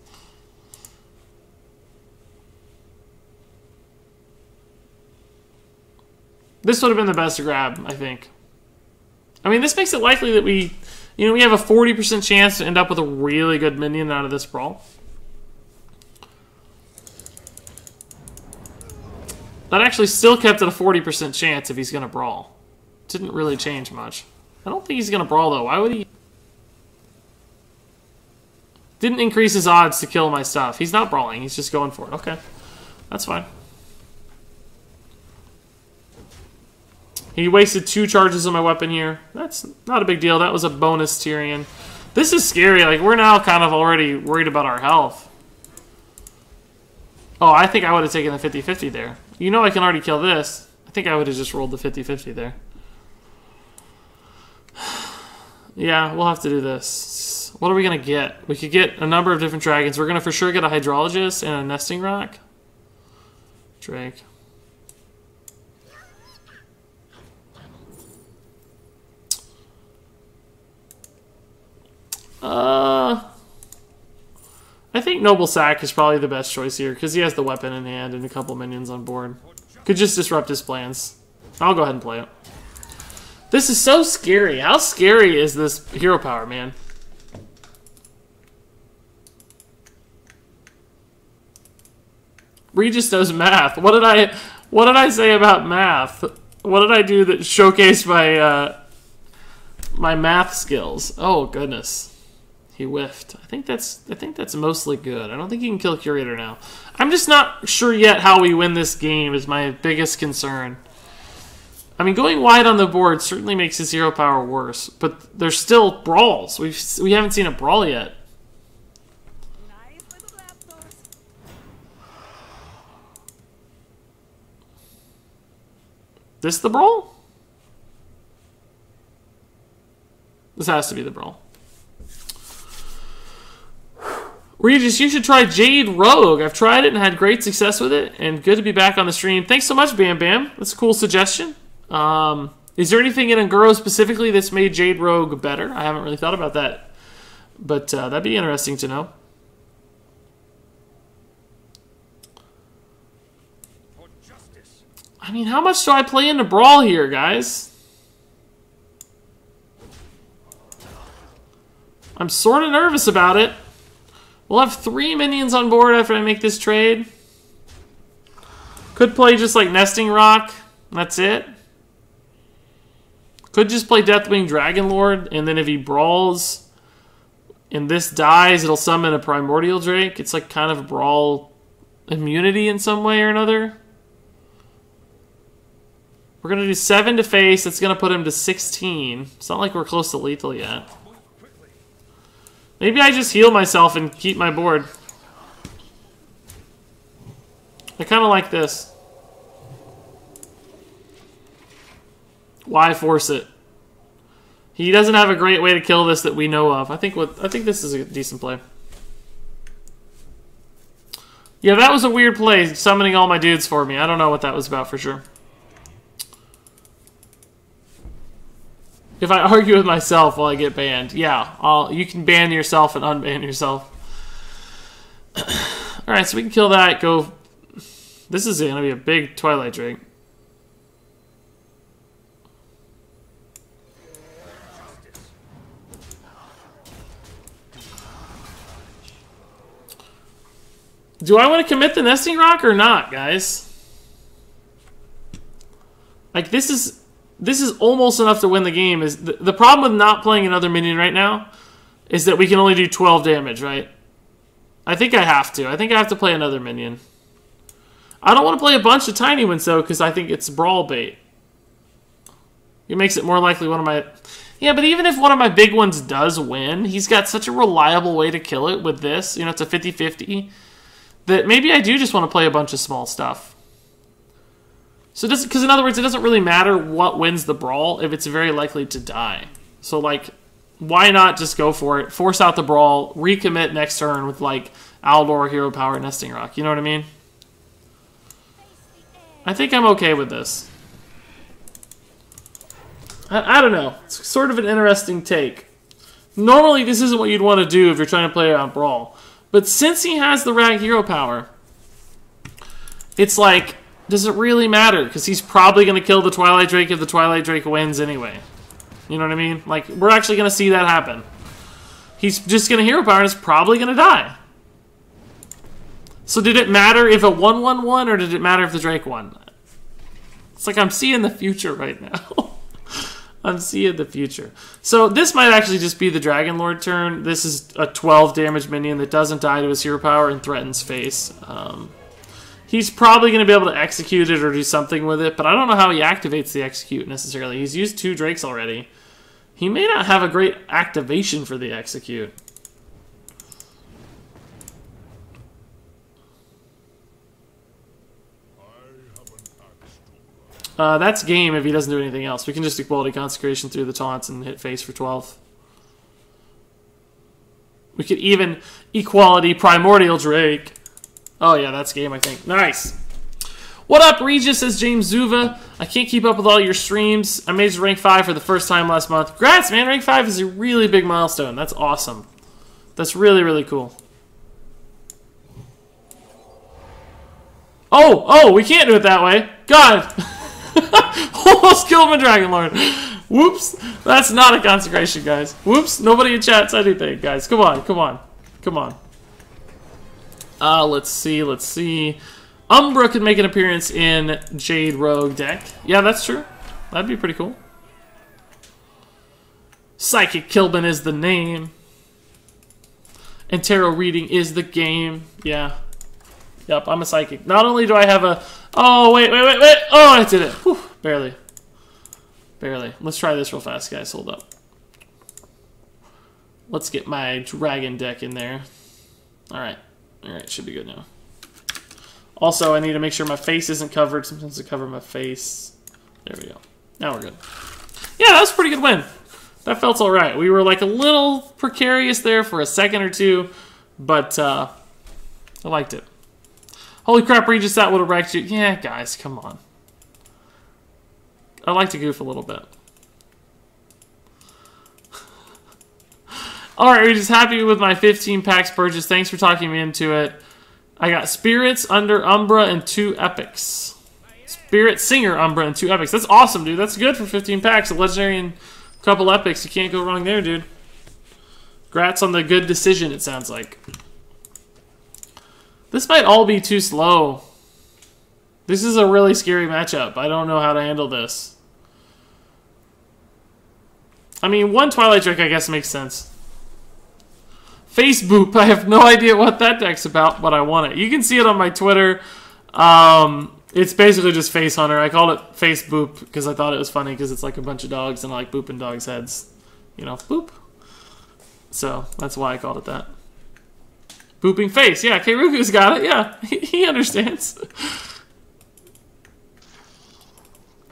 This would have been the best to grab, I think. I mean, this makes it likely that we have a 40% chance to end up with a really good minion out of this Brawl. That actually still kept it a 40% chance if he's going to Brawl. Didn't really change much. I don't think he's going to Brawl, though. Why would he? Didn't increase his odds to kill my stuff. He's not brawling. He's just going for it. Okay. That's fine. He wasted 2 charges on my weapon here. That's not a big deal. That was a bonus Tyrion. This is scary. Like, we're now kind of already worried about our health. Oh, I think I would have taken the 50-50 there. You know I can already kill this. I think I would have just rolled the 50-50 there. Yeah, we'll have to do this. What are we going to get? We could get a number of different dragons. We're going to for sure get a Hydrologist and a Nesting Rock. Drake. I think Noble Sack is probably the best choice here because he has the weapon in hand and a couple minions on board. Could just disrupt his plans. I'll go ahead and play it. This is so scary. How scary is this hero power, man? Regis does math. What did I say about math? What did I do that showcased my my math skills? Oh goodness. He whiffed. I think that's mostly good. I don't think he can kill Curator now. I'm just not sure yet how we win this game is my biggest concern. I mean, going wide on the board certainly makes his hero power worse, but there's still brawls. We haven't seen a brawl yet. This the brawl? This has to be the brawl. Regis, you should try Jade Rogue. I've tried it and had great success with it, and good to be back on the stream. Thanks so much, Bam Bam. That's a cool suggestion. Is there anything in Anguro specifically that's made Jade Rogue better? I haven't really thought about that, but that'd be interesting to know. I mean, how much do I play into Brawl here, guys? I'm sort of nervous about it. We'll have 3 minions on board after I make this trade. Could play just like Nesting Rock. That's it. Could just play Deathwing Dragonlord, and then if he brawls and this dies, it'll summon a Primordial Drake. It's like kind of a brawl immunity in some way or another. We're going to do 7 to face. That's going to put him to 16. It's not like we're close to lethal yet. Maybe I just heal myself and keep my board. I kind of like this. Why force it? He doesn't have a great way to kill this that we know of. I think this is a decent play. Yeah, that was a weird play, summoning all my dudes for me. I don't know what that was about for sure. If I argue with myself, will I get banned? Yeah, you can ban yourself and unban yourself. Alright, so we can kill that, go... This is going to be a big Twilight Drake. Do I want to commit the Nesting Rock or not, guys? Like, this is almost enough to win the game. Is the problem with not playing another minion right now is that we can only do 12 damage, right? I think I have to. I think I have to play another minion. I don't want to play a bunch of tiny ones, though, because I think it's brawl bait. It makes it more likely one of my... Yeah, but even if one of my big ones does win, he's got such a reliable way to kill it with this. You know, it's a 50-50. That maybe I do just want to play a bunch of small stuff. So, because in other words, it doesn't really matter what wins the brawl if it's very likely to die. So, like, why not just go for it, force out the brawl, recommit next turn with, like, Aldor, Hero Power, Nesting Rock. You know what I mean? I think I'm okay with this. I don't know. It's sort of an interesting take. Normally, this isn't what you'd want to do if you're trying to play on brawl. But since he has the Rag Hero Power, it's like, does it really matter? Because he's probably going to kill the Twilight Drake if the Twilight Drake wins anyway. You know what I mean? Like, we're actually going to see that happen. He's just going to Hero Power and is probably going to die. So did it matter if a 1-1 won, or did it matter if the Drake won? It's like I'm seeing the future right now. I'm seeing the future. So this might actually just be the Dragon Lord turn. This is a 12 damage minion that doesn't die to his hero power and threatens face. He's probably going to be able to execute it or do something with it, but I don't know how he activates the execute necessarily. He's used 2 Drakes already. He may not have a great activation for the execute. That's game if he doesn't do anything else. We can just Equality Consecration through the taunts and hit face for 12. We could even Equality Primordial Drake. Oh yeah, that's game, I think. Nice. What up, Regis, says James Zuva. I can't keep up with all your streams. I made it to rank 5 for the first time last month. Congrats, man. Rank 5 is a really big milestone. That's awesome. That's really, really cool. Oh, we can't do it that way. God. Almost killed my Dragon Lord. Whoops. That's not a consecration, guys. Whoops. Nobody in chat said anything, guys. Come on, come on. Come on. Let's see. Umbra could make an appearance in Jade Rogue deck. Yeah, that's true. That'd be pretty cool. Psychic Killbin is the name. And tarot reading is the game. Yeah. Yep, I'm a psychic. Not only do I have a... Oh, wait. Oh, I did it. Whew, barely. Let's try this real fast, guys. Hold up. Let's get my dragon deck in there. Alright, should be good now. Also, I need to make sure my face isn't covered. Sometimes I cover my face. There we go. Now we're good. Yeah, that was a pretty good win. That felt alright. We were like a little precarious there for a second or two, but I liked it. Holy crap, Regis, that would have wrecked you. Yeah, guys, come on. I like to goof a little bit. Alright, Regis, happy with my 15 packs purchase. Thanks for talking me into it. I got Spirits, Under Umbra, and 2 Epics. Spirit, Singer, Umbra, and 2 Epics. That's awesome, dude. That's good for 15 packs. A Legendary and a couple Epics. You can't go wrong there, dude. Congrats on the good decision, it sounds like. This might all be too slow. This is a really scary matchup. I don't know how to handle this. I mean, 1 Twilight Drake, I guess, makes sense. Face Boop. I have no idea what that deck's about, but I want it. You can see it on my Twitter. It's basically just Face Hunter. I called it Face Boop because I thought it was funny because it's like a bunch of dogs and I like booping dogs' heads. You know, boop. So that's why I called it that. Booping face. Yeah, Keiruku's got it. Yeah, he understands.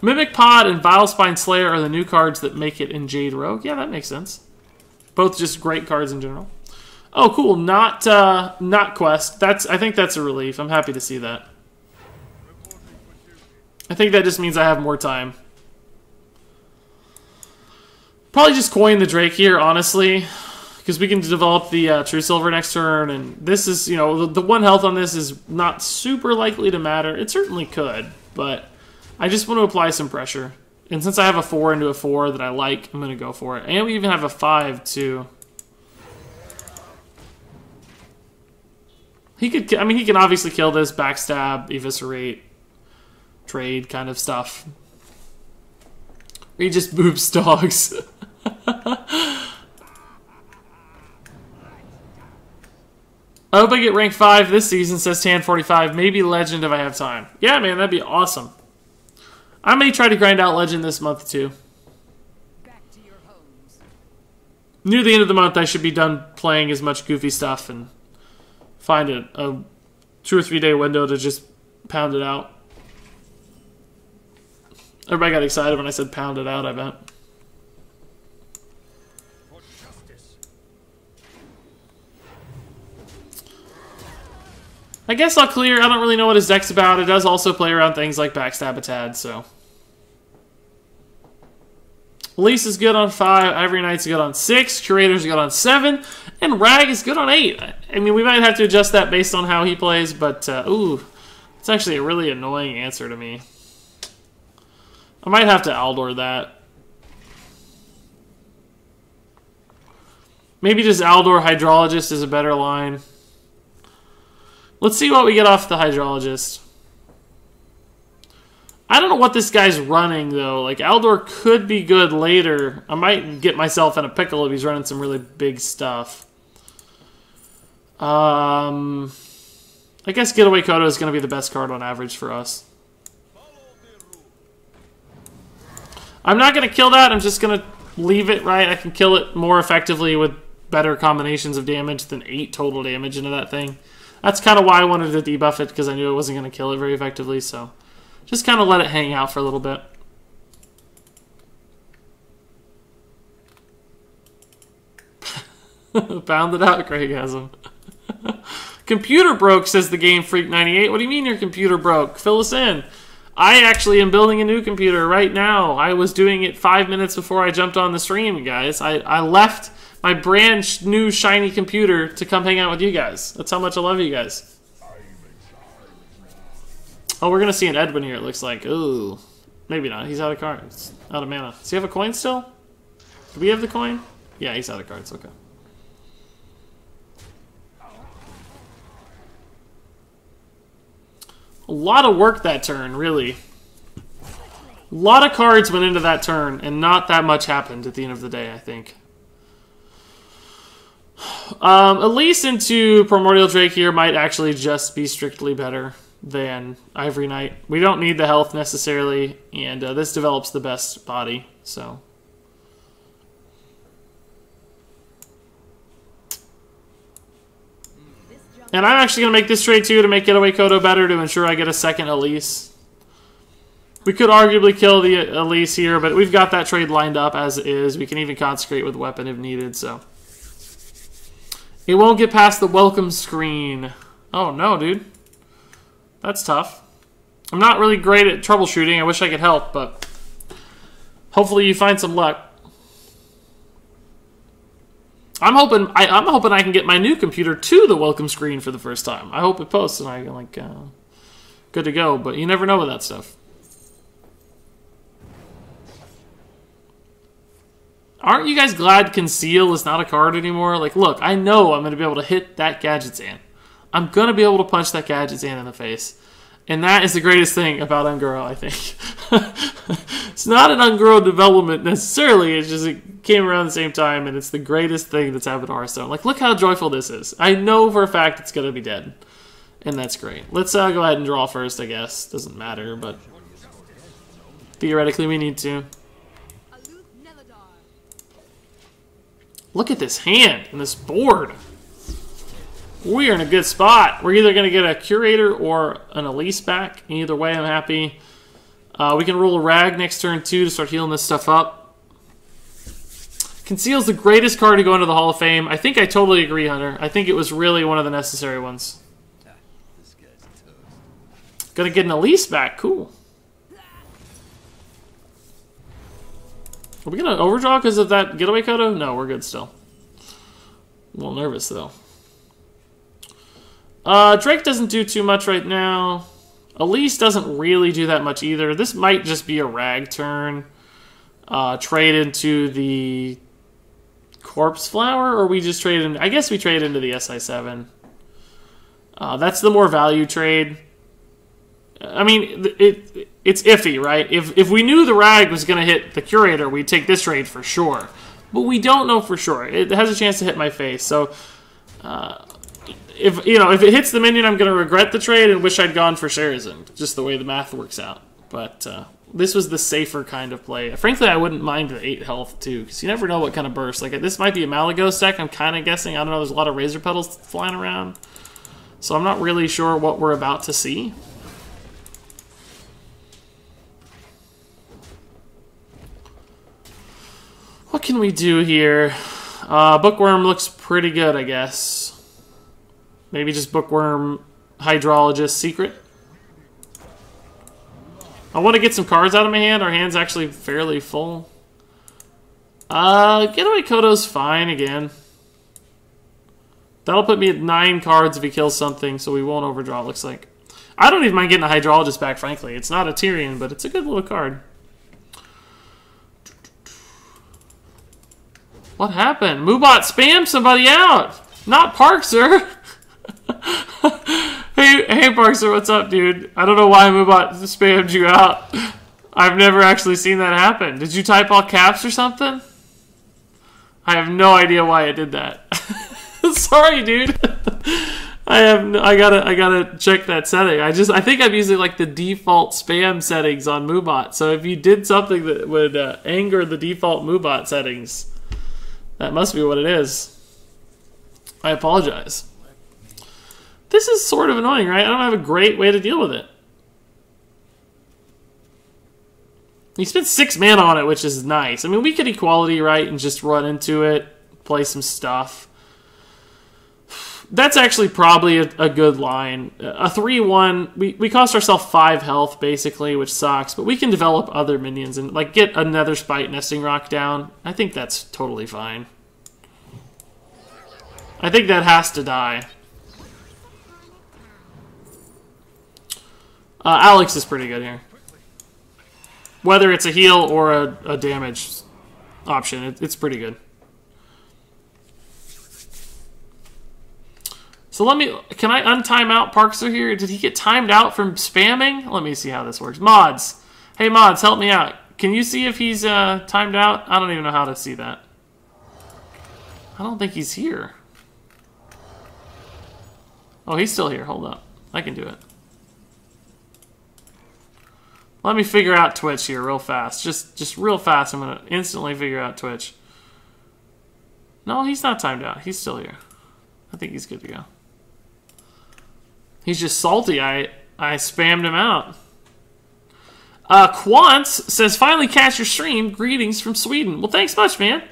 Mimic Pod and Vilespine Slayer are the new cards that make it in Jade Rogue. Yeah, that makes sense. Both just great cards in general. Oh, cool. Not Quest. I think that's a relief. I'm happy to see that. I think that just means I have more time. Probably just coin the Drake here, honestly. Because we can develop the True Silver next turn, and this is, you know, the 1 health on this is not super likely to matter. It certainly could, but I just want to apply some pressure. And since I have a 4 into a 4 that I like, I'm going to go for it. And we even have a 5, too. He could, I mean, he can obviously kill this, backstab, eviscerate, trade kind of stuff. He just boops dogs. I hope I get rank 5 this season, says Tan45. Maybe Legend if I have time. Yeah, man, that'd be awesome. I may try to grind out Legend this month, too. Back to your homes. Near the end of the month, I should be done playing as much goofy stuff and find a 2 or 3 day window to just pound it out. Everybody got excited when I said pound it out, I bet. I guess I'll clear. I don't really know what his deck's about. It does also play around things like Backstab a tad, so. Elise is good on 5. Ivory Knight's good on 6. Curator's good on 7. And Rag is good on 8. I mean, we might have to adjust that based on how he plays, but, ooh. It's actually a really annoying answer to me. I might have to Aldor that. Maybe just Aldor Hydrologist is a better line. Let's see what we get off the Hydrologist. I don't know what this guy's running, though. Like, Aldor could be good later. I might get myself in a pickle if he's running some really big stuff. I guess Getaway Kodo is going to be the best card on average for us. I'm not going to kill that. I'm just going to leave it, right? I can kill it more effectively with better combinations of damage than 8 total damage into that thing. That's kind of why I wanted to debuff it, because I knew I wasn't going to kill it very effectively, so... Just kind of let it hang out for a little bit. Found it out, Craigasm. Computer broke, says the Game Freak 98. What do you mean your computer broke? Fill us in. I actually am building a new computer right now. I was doing it 5 minutes before I jumped on the stream, guys. I left my brand new shiny computer to come hang out with you guys. That's how much I love you guys. Oh, we're going to see an Edwin here, it looks like. Ooh. Maybe not. He's out of cards. Out of mana. Does he have a coin still? Do we have the coin? Yeah, he's out of cards. Okay. A lot of work that turn, really. A lot of cards went into that turn, and not that much happened at the end of the day, I think. Elise into Primordial Drake here might actually just be strictly better than Ivory Knight. We don't need the health necessarily, and this develops the best body, so. And I'm actually going to make this trade too to make Getaway Kodo better to ensure I get a second Elise. We could arguably kill the Elise here, but we've got that trade lined up as is. We can even consecrate with weapon if needed, so. It won't get past the welcome screen. Oh no, dude. That's tough. I'm not really great at troubleshooting. I wish I could help, but hopefully you find some luck. I'm hoping I can get my new computer to the welcome screen for the first time. I hope it posts and I'm like good to go, but you never know with that stuff. Aren't you guys glad Conceal is not a card anymore? Like, look, I know I'm going to be able to hit that Gadgetzan. I'm going to be able to punch that Gadgetzan in the face. And that is the greatest thing about Ungoro, I think. It's not an Ungoro development necessarily, it's just it came around the same time, and it's the greatest thing that's happened to Hearthstone. Like, look how joyful this is. I know for a fact it's going to be dead. And that's great. Let's go ahead and draw first, I guess. Doesn't matter, but theoretically we need to. Look at this hand and this board. We are in a good spot. We're either going to get a Curator or an Elise back. Either way, I'm happy. We can roll a Rag next turn, too, to start healing this stuff up. Conceal's the greatest card to go into the Hall of Fame. I think I totally agree, Hunter. I think it was really one of the necessary ones. Gonna get an Elise back. Cool. Are we gonna overdraw because of that Getaway Kodo? No, we're good still. A little nervous, though. Drake doesn't do too much right now. Elise doesn't really do that much either. This might just be a Rag turn. Trade into the Corpse Flower, or we just trade in... I guess we trade into the SI7. That's the more value trade. I mean, it's iffy, right? If we knew the Rag was going to hit the Curator, we'd take this trade for sure. But we don't know for sure. It has a chance to hit my face, so... If it hits the minion, I'm going to regret the trade and wish I'd gone for Sherazin, just the way the math works out. But this was the safer kind of play. Frankly, I wouldn't mind the 8 health, too, because you never know what kind of burst. Like, this might be a Malagos deck, I'm kind of guessing. I don't know, there's a lot of Razor Petals flying around. So I'm not really sure what we're about to see. What can we do here? Bookworm looks pretty good, I guess. Maybe just Bookworm, Hydrologist, Secret. I want to get some cards out of my hand. Our hand's actually fairly full. Getaway Kodo's fine again. That'll put me at 9 cards if he kills something, so we won't overdraw, it looks like. I don't even mind getting a Hydrologist back, frankly. It's not a Tyrion, but it's a good little card. What happened? Moobot spammed somebody out! Not Park, sir! Hey, Parkser, what's up, dude? I don't know why Moobot spammed you out. I've never actually seen that happen. Did you type all caps or something? I have no idea why I did that. Sorry, dude. I gotta check that setting. I think I'm using like the default spam settings on Moobot. So if you did something that would anger the default Moobot settings, that must be what it is. I apologize. This is sort of annoying, right? I don't have a great way to deal with it. He spent 6 mana on it, which is nice. I mean, we could equality, right, and just run into it, play some stuff. That's actually probably a good line. A 3-1, we cost ourselves 5 health, basically, which sucks, but we can develop other minions and like get another Spite Nesting Rock down. I think that's totally fine. I think that has to die. Alex is pretty good here. Whether it's a heal or a damage option, it's pretty good. So can I untime out Parkser here? Did he get timed out from spamming? Let me see how this works. Mods. Hey, mods, help me out. Can you see if he's timed out? I don't even know how to see that. I don't think he's here. Oh, he's still here. Hold up. I can do it. Let me figure out Twitch here real fast. Just real fast. I'm going to instantly figure out Twitch. No, he's not timed out. He's still here. I think he's good to go. He's just salty. I spammed him out. Quants says, finally catch your stream. Greetings from Sweden. Well, thanks much, man.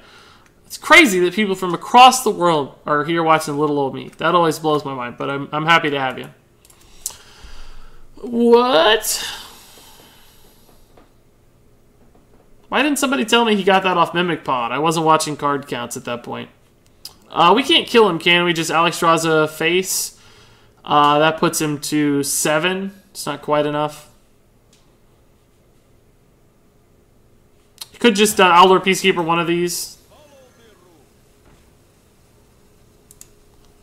It's crazy that people from across the world are here watching little old me. That always blows my mind, but I'm happy to have you. What? Why didn't somebody tell me he got that off Mimic Pod? I wasn't watching card counts at that point. We can't kill him, can we? Just Alex draws a face. That puts him to 7. It's not quite enough. You could just Aldor Peacekeeper one of these.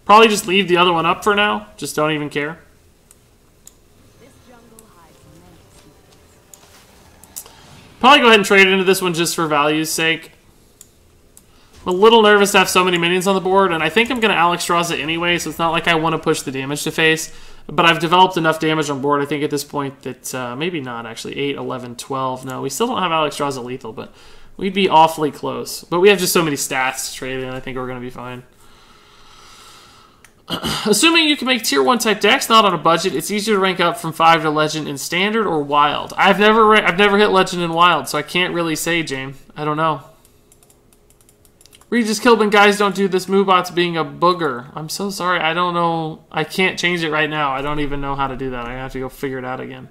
Probably just leave the other one up for now. Just don't even care. Probably go ahead and trade into this one just for value's sake. I'm a little nervous to have so many minions on the board, and I think I'm going to Alex Draws it anyway, so it's not like I want to push the damage to face. But I've developed enough damage on board, I think, at this point that maybe not, actually. 8, 11, 12. No, we still don't have Alex Draws it lethal, but we'd be awfully close. But we have just so many stats to trade in, I think we're going to be fine. Assuming you can make tier 1 type decks, not on a budget, it's easier to rank up from 5 to legend in standard or wild. I've never hit legend in wild, so I can't really say, James. I don't know. RegisKillbin, guys, don't do this. Moobot's being a booger. I'm so sorry. I don't know. I can't change it right now. I don't even know how to do that. I have to go figure it out again.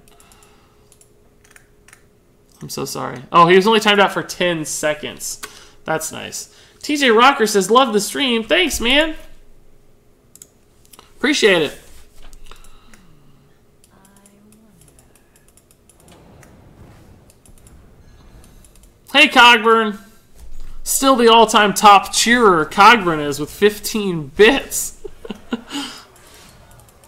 I'm so sorry. Oh, he was only timed out for 10 seconds. That's nice. TJ Rocker says, love the stream. Thanks, man. Appreciate it. Hey, Cogburn. Still the all-time top cheerer Cogburn is with 15 bits.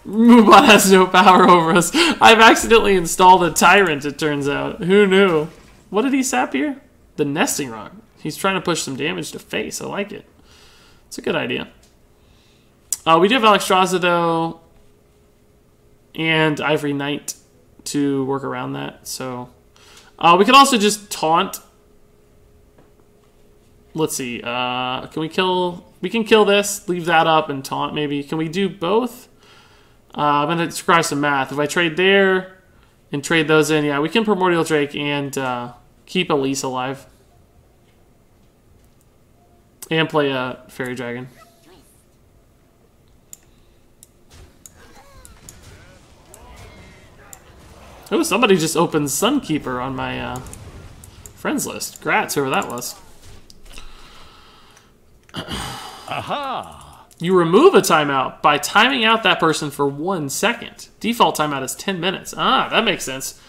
Moobot has no power over us. I've accidentally installed a Tyrant, it turns out. Who knew? What did he sap here? The Nesting Rock. He's trying to push some damage to face. I like it. It's a good idea. We do have Alexstrasza, though, and Ivory Knight to work around that. So we can also just taunt. Let's see. Can we kill? We can kill this, leave that up, and taunt maybe. Can we do both? I'm going to try some math. If I trade there and trade those in, yeah, we can Primordial Drake and keep Elise alive. And play a Fairy Dragon. Oh, somebody just opened Sunkeeper on my friends list. Grats, whoever that was. Aha! You remove a timeout by timing out that person for 1 second. Default timeout is 10 minutes. Ah, that makes sense.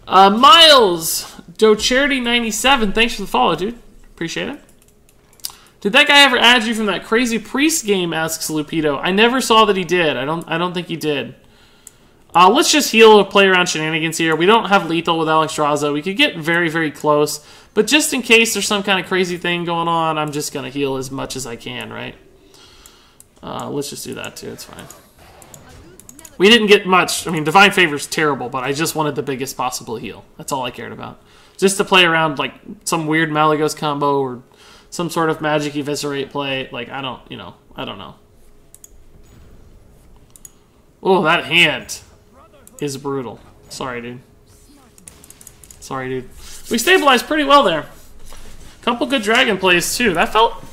Miles Docharity97, thanks for the follow, dude. Appreciate it. Did that guy ever add you from that crazy priest game? Asks Lupido. I never saw that he did. I don't think he did. Let's just heal or play around shenanigans here. We don't have lethal with Alexstrasza. We could get very, very close. But just in case there's some kind of crazy thing going on, I'm just going to heal as much as I can, right? Let's just do that too. It's fine. We didn't get much. I mean, Divine Favor's terrible, but I just wanted the biggest possible heal. That's all I cared about. Just to play around like some weird Malygos combo or some sort of Magic Eviscerate play. Like, I don't know. Oh, that hand is brutal. Sorry, dude. Sorry, dude. We stabilized pretty well there. Couple good dragon plays too. That felt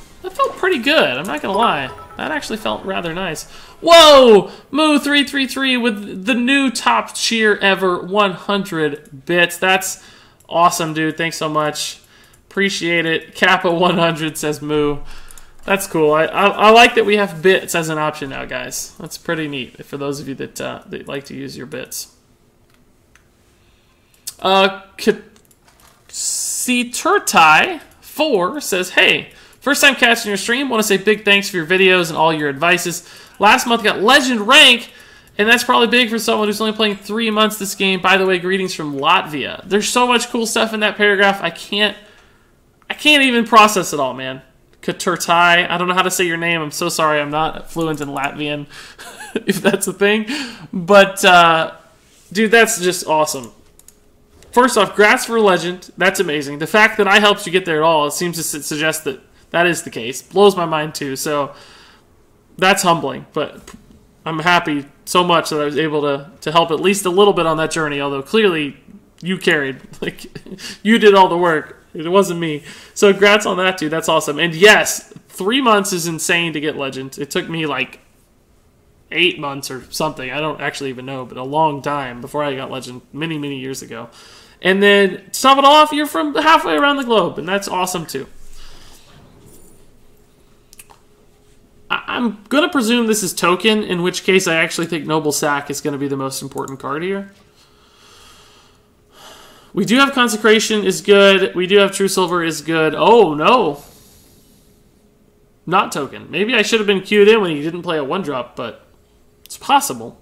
pretty good. I'm not gonna lie. That actually felt rather nice. Whoa! Moo333 with the new top cheer ever, 100 bits. That's awesome, dude. Thanks so much. Appreciate it. Kappa 100 says Moo. That's cool. I like that we have bits as an option now, guys. That's pretty neat for those of you that like to use your bits. Citurtai4 says, hey, first time catching your stream. Want to say big thanks for your videos and all your advices. Last month got legend rank, and that's probably big for someone who's only playing 3 months this game. By the way, greetings from Latvia. There's so much cool stuff in that paragraph. I can't even process it all, man. Katurtai, I don't know how to say your name. I'm so sorry. I'm not fluent in Latvian, if that's a thing. But, dude, that's just awesome. First off, grats for legend. That's amazing. The fact that I helped you get there at all, it seems to suggest that that is the case. Blows my mind, too. So, that's humbling. But I'm happy so much that I was able to help at least a little bit on that journey. Although, clearly, you carried. Like, you did all the work. It wasn't me. So, grats on that, dude. That's awesome. And yes, 3 months is insane to get legend. It took me, like, 8 months or something. I don't actually even know, but a long time before I got legend many, many years ago. And then, to top it off, you're from halfway around the globe, and that's awesome, too. I'm going to presume this is token, in which case I actually think Noble Sack is going to be the most important card here. We do have Consecration is good. We do have True Silver is good. Oh, no. Not token. Maybe I should have been queued in when he didn't play a 1-drop, but it's possible.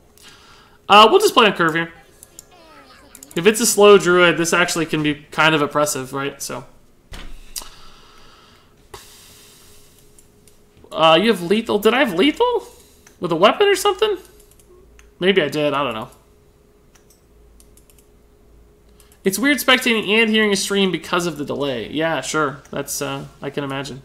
We'll just play on curve here. If it's a slow druid, this actually can be kind of oppressive, right? So, you have lethal. Did I have lethal? With a weapon or something? Maybe I did. I don't know. It's weird spectating and hearing a stream because of the delay. Yeah, sure. That's, I can imagine.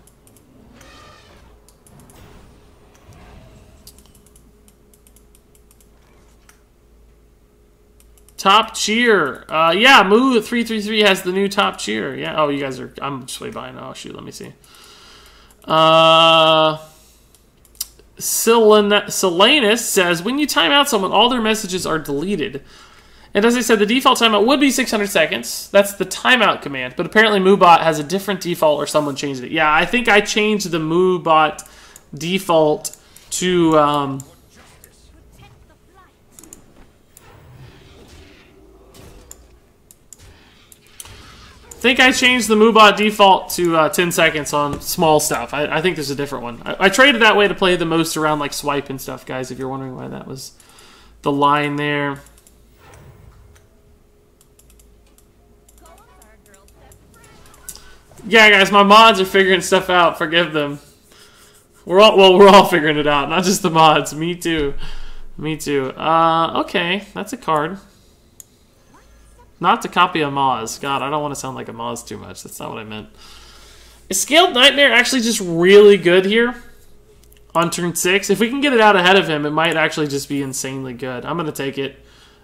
Top cheer. Yeah, Moo333 has the new top cheer. Yeah. Oh, you guys are... I'm just way behind. Oh, shoot. Let me see. Silenus says, when you time out someone, all their messages are deleted. And as I said, the default timeout would be 600 seconds. That's the timeout command. But apparently MooBot has a different default or someone changed it. Yeah, I think I changed the MooBot default to... I think I changed the MooBot default to 10 seconds on small stuff. I think there's a different one. I traded that way to play the most around like swipe and stuff, guys, if you're wondering why that was the line there. Yeah, guys, my mods are figuring stuff out. Forgive them. We're all figuring it out, not just the mods. Me too. Me too. Okay, that's a card. Not to copy a Moz. God, I don't want to sound like a Moz too much. That's not what I meant. Is Scaled Nightmare actually just really good here on turn 6? If we can get it out ahead of him, it might actually just be insanely good. I'm going to take it.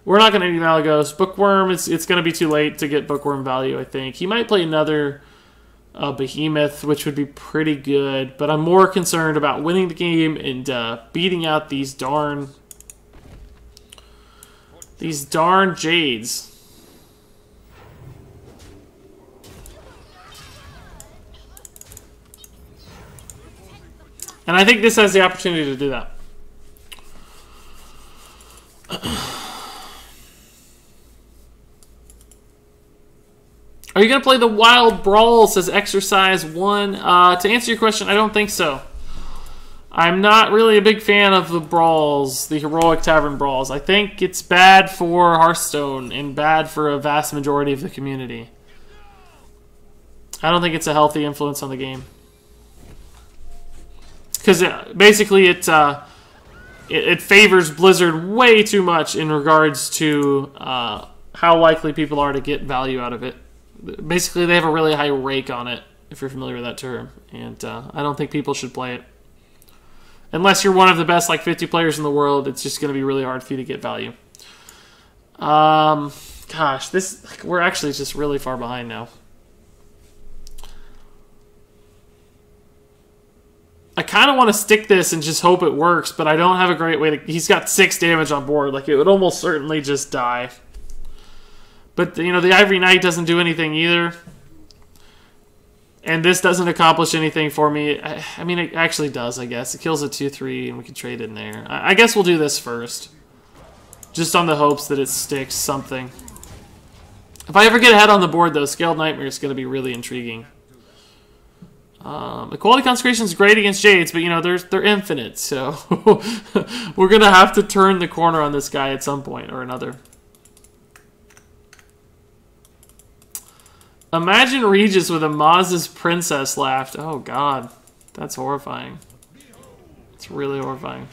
We're not going to need Malygos. Bookworm, it's going to be too late to get Bookworm value, I think. He might play another Behemoth, which would be pretty good. But I'm more concerned about winning the game and beating out these darn Jades. And I think this has the opportunity to do that. Are you going to play the Wild Brawl, says Exercise 1? To answer your question, I don't think so. I'm not really a big fan of the brawls, the heroic tavern brawls. I think it's bad for Hearthstone and bad for a vast majority of the community. I don't think it's a healthy influence on the game. Because basically it favors Blizzard way too much in regards to how likely people are to get value out of it. Basically, they have a really high rake on it, if you're familiar with that term. And I don't think people should play it. Unless you're one of the best, like, 50 players in the world, it's just going to be really hard for you to get value. Gosh, we're actually just really far behind now. I kind of want to stick this and just hope it works, but I don't have a great way to... He's got 6 damage on board. Like, it would almost certainly just die. But, you know, the Ivory Knight doesn't do anything either. And this doesn't accomplish anything for me. I mean, it actually does, I guess. It kills a 2-3, and we can trade in there. I guess we'll do this first. Just on the hopes that it sticks something. If I ever get ahead on the board, though, Scaled Nightmare is going to be really intriguing. Equality Consecration is great against Jades, but, you know, they're infinite, so... we're going to have to turn the corner on this guy at some point or another. Imagine Regis with a Maz's Princess laughed. Oh, God. That's horrifying. It's really horrifying.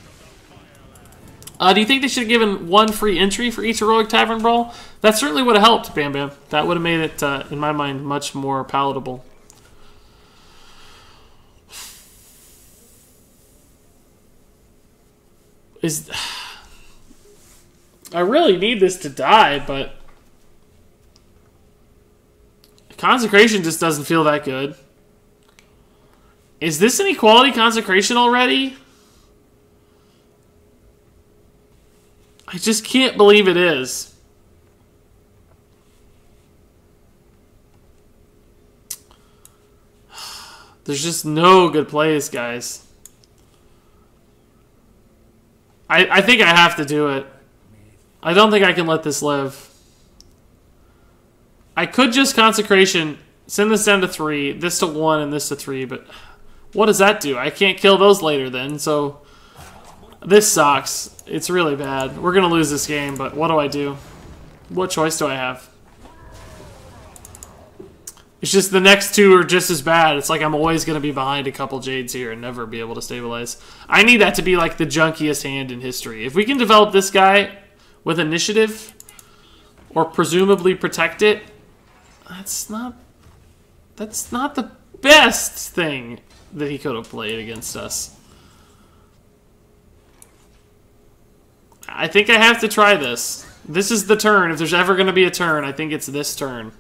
Do you think they should have given 1 free entry for each Heroic Tavern Brawl? That certainly would have helped, Bam Bam. That would have made it, in my mind, much more palatable. I really need this to die, but... Consecration just doesn't feel that good. Is this an Equality Consecration already? I just can't believe it is. There's just no good plays, guys. I think I have to do it. I don't think I can let this live. I could just Consecration, send this down to 3, this to 1, and this to 3, but what does that do? I can't kill those later then, so this sucks. It's really bad. We're going to lose this game, but what do I do? What choice do I have? It's just the next 2 are just as bad. It's like I'm always going to be behind a couple Jades here and never be able to stabilize. I need that to be like the junkiest hand in history. If we can develop this guy with initiative, or presumably protect it, that's not the best thing that he could have played against us. I think I have to try this. This is the turn. If there's ever going to be a turn, I think it's this turn.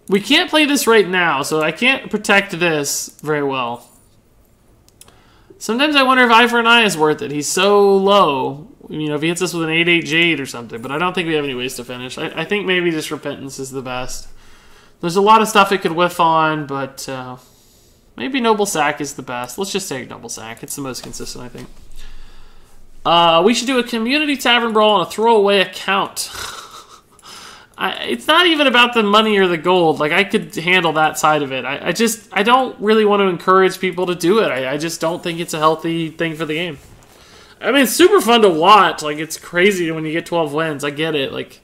We can't play this right now, so I can't protect this very well. Sometimes I wonder if Eye for an Eye is worth it. He's so low. You know, if he hits us with an 8-8 Jade or something. But I don't think we have any ways to finish. I think maybe just Repentance is the best. There's a lot of stuff it could whiff on, but maybe Noble Sack is the best. Let's just take Noble Sack. It's the most consistent, I think. We should do a Community Tavern Brawl on a throwaway account. It's not even about the money or the gold. Like, I could handle that side of it. I don't really want to encourage people to do it. I just don't think it's a healthy thing for the game. I mean, it's super fun to watch. Like, it's crazy when you get 12 wins. I get it. Like,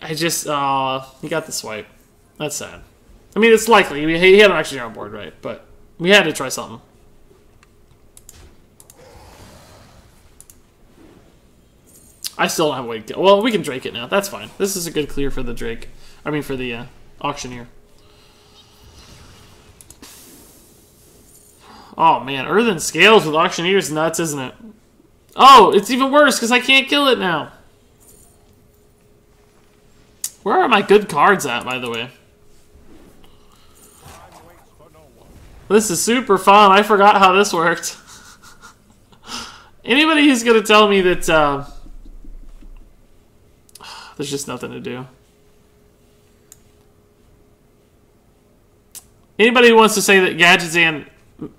I just, he got the swipe. That's sad. I mean, it's likely. He had an actually on board, right? But we had to try something. I still don't have a way to kill. Well, we can Drake it now. That's fine. This is a good clear for the Drake. I mean, for the Auctioneer. Oh, man. Earthen Scales with Auctioneer is nuts, isn't it? Oh, it's even worse because I can't kill it now. Where are my good cards at, by the way? This is super fun. I forgot how this worked. Anybody who's going to tell me that... there's just nothing to do. Anybody who wants to say that Gadgetzan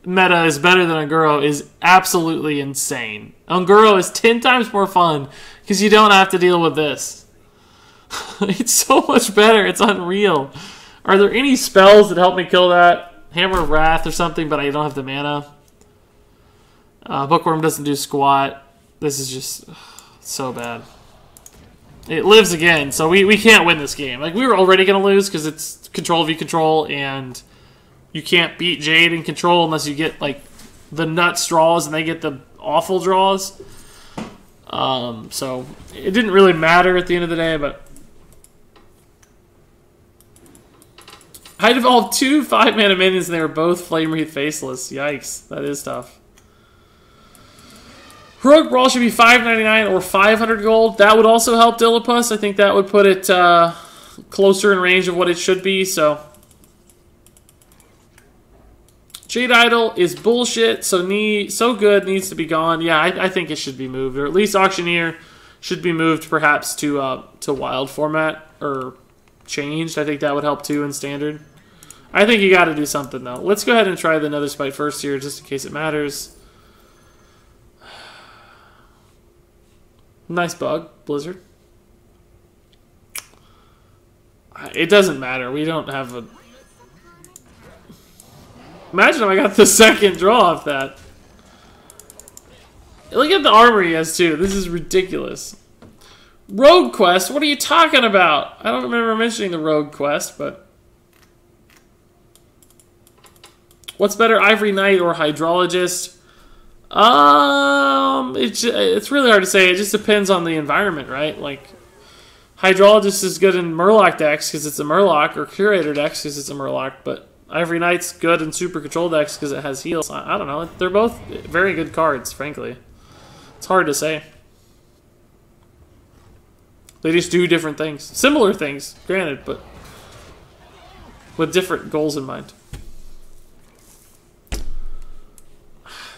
meta is better than Unguro is absolutely insane. Unguro is 10 times more fun because you don't have to deal with this. It's so much better. It's unreal. Are there any spells that help me kill that? Hammer of Wrath or something, but I don't have the mana. Bookworm doesn't do squat. This is just so bad. It lives again, so we can't win this game. Like, we were already going to lose because it's control v control, and you can't beat Jade in control unless you get, like, the nuts draws and they get the awful draws. So it didn't really matter at the end of the day, but I devolved 2 5-mana minions and they were both Flame Wreath Faceless. Yikes, that is tough. Heroic Brawl should be $5.99 or 500 gold. That would also help Dillipus. I think that would put it closer in range of what it should be, so Jade Idol is bullshit, so good needs to be gone. Yeah, I think it should be moved, or at least Auctioneer should be moved, perhaps to Wild format or changed. I think that would help too in Standard. I think you got to do something though. Let's go ahead and try the Nether Spite first here, just in case it matters. Nice bug, Blizzard. It doesn't matter. We don't have a. Imagine if I got the second draw off that. Look at the armor he has, too. This is ridiculous. Rogue Quest? What are you talking about? I don't remember mentioning the Rogue Quest, but what's better, Ivory Knight or Hydrologist? It's really hard to say. It just depends on the environment, right? Like, Hydrologist is good in Murloc decks because it's a Murloc, or Curator decks because it's a Murloc, but Ivory Knight's good in Super Control decks because it has heals. I don't know. They're both very good cards, frankly. It's hard to say. They just do different things. Similar things, granted, but with different goals in mind.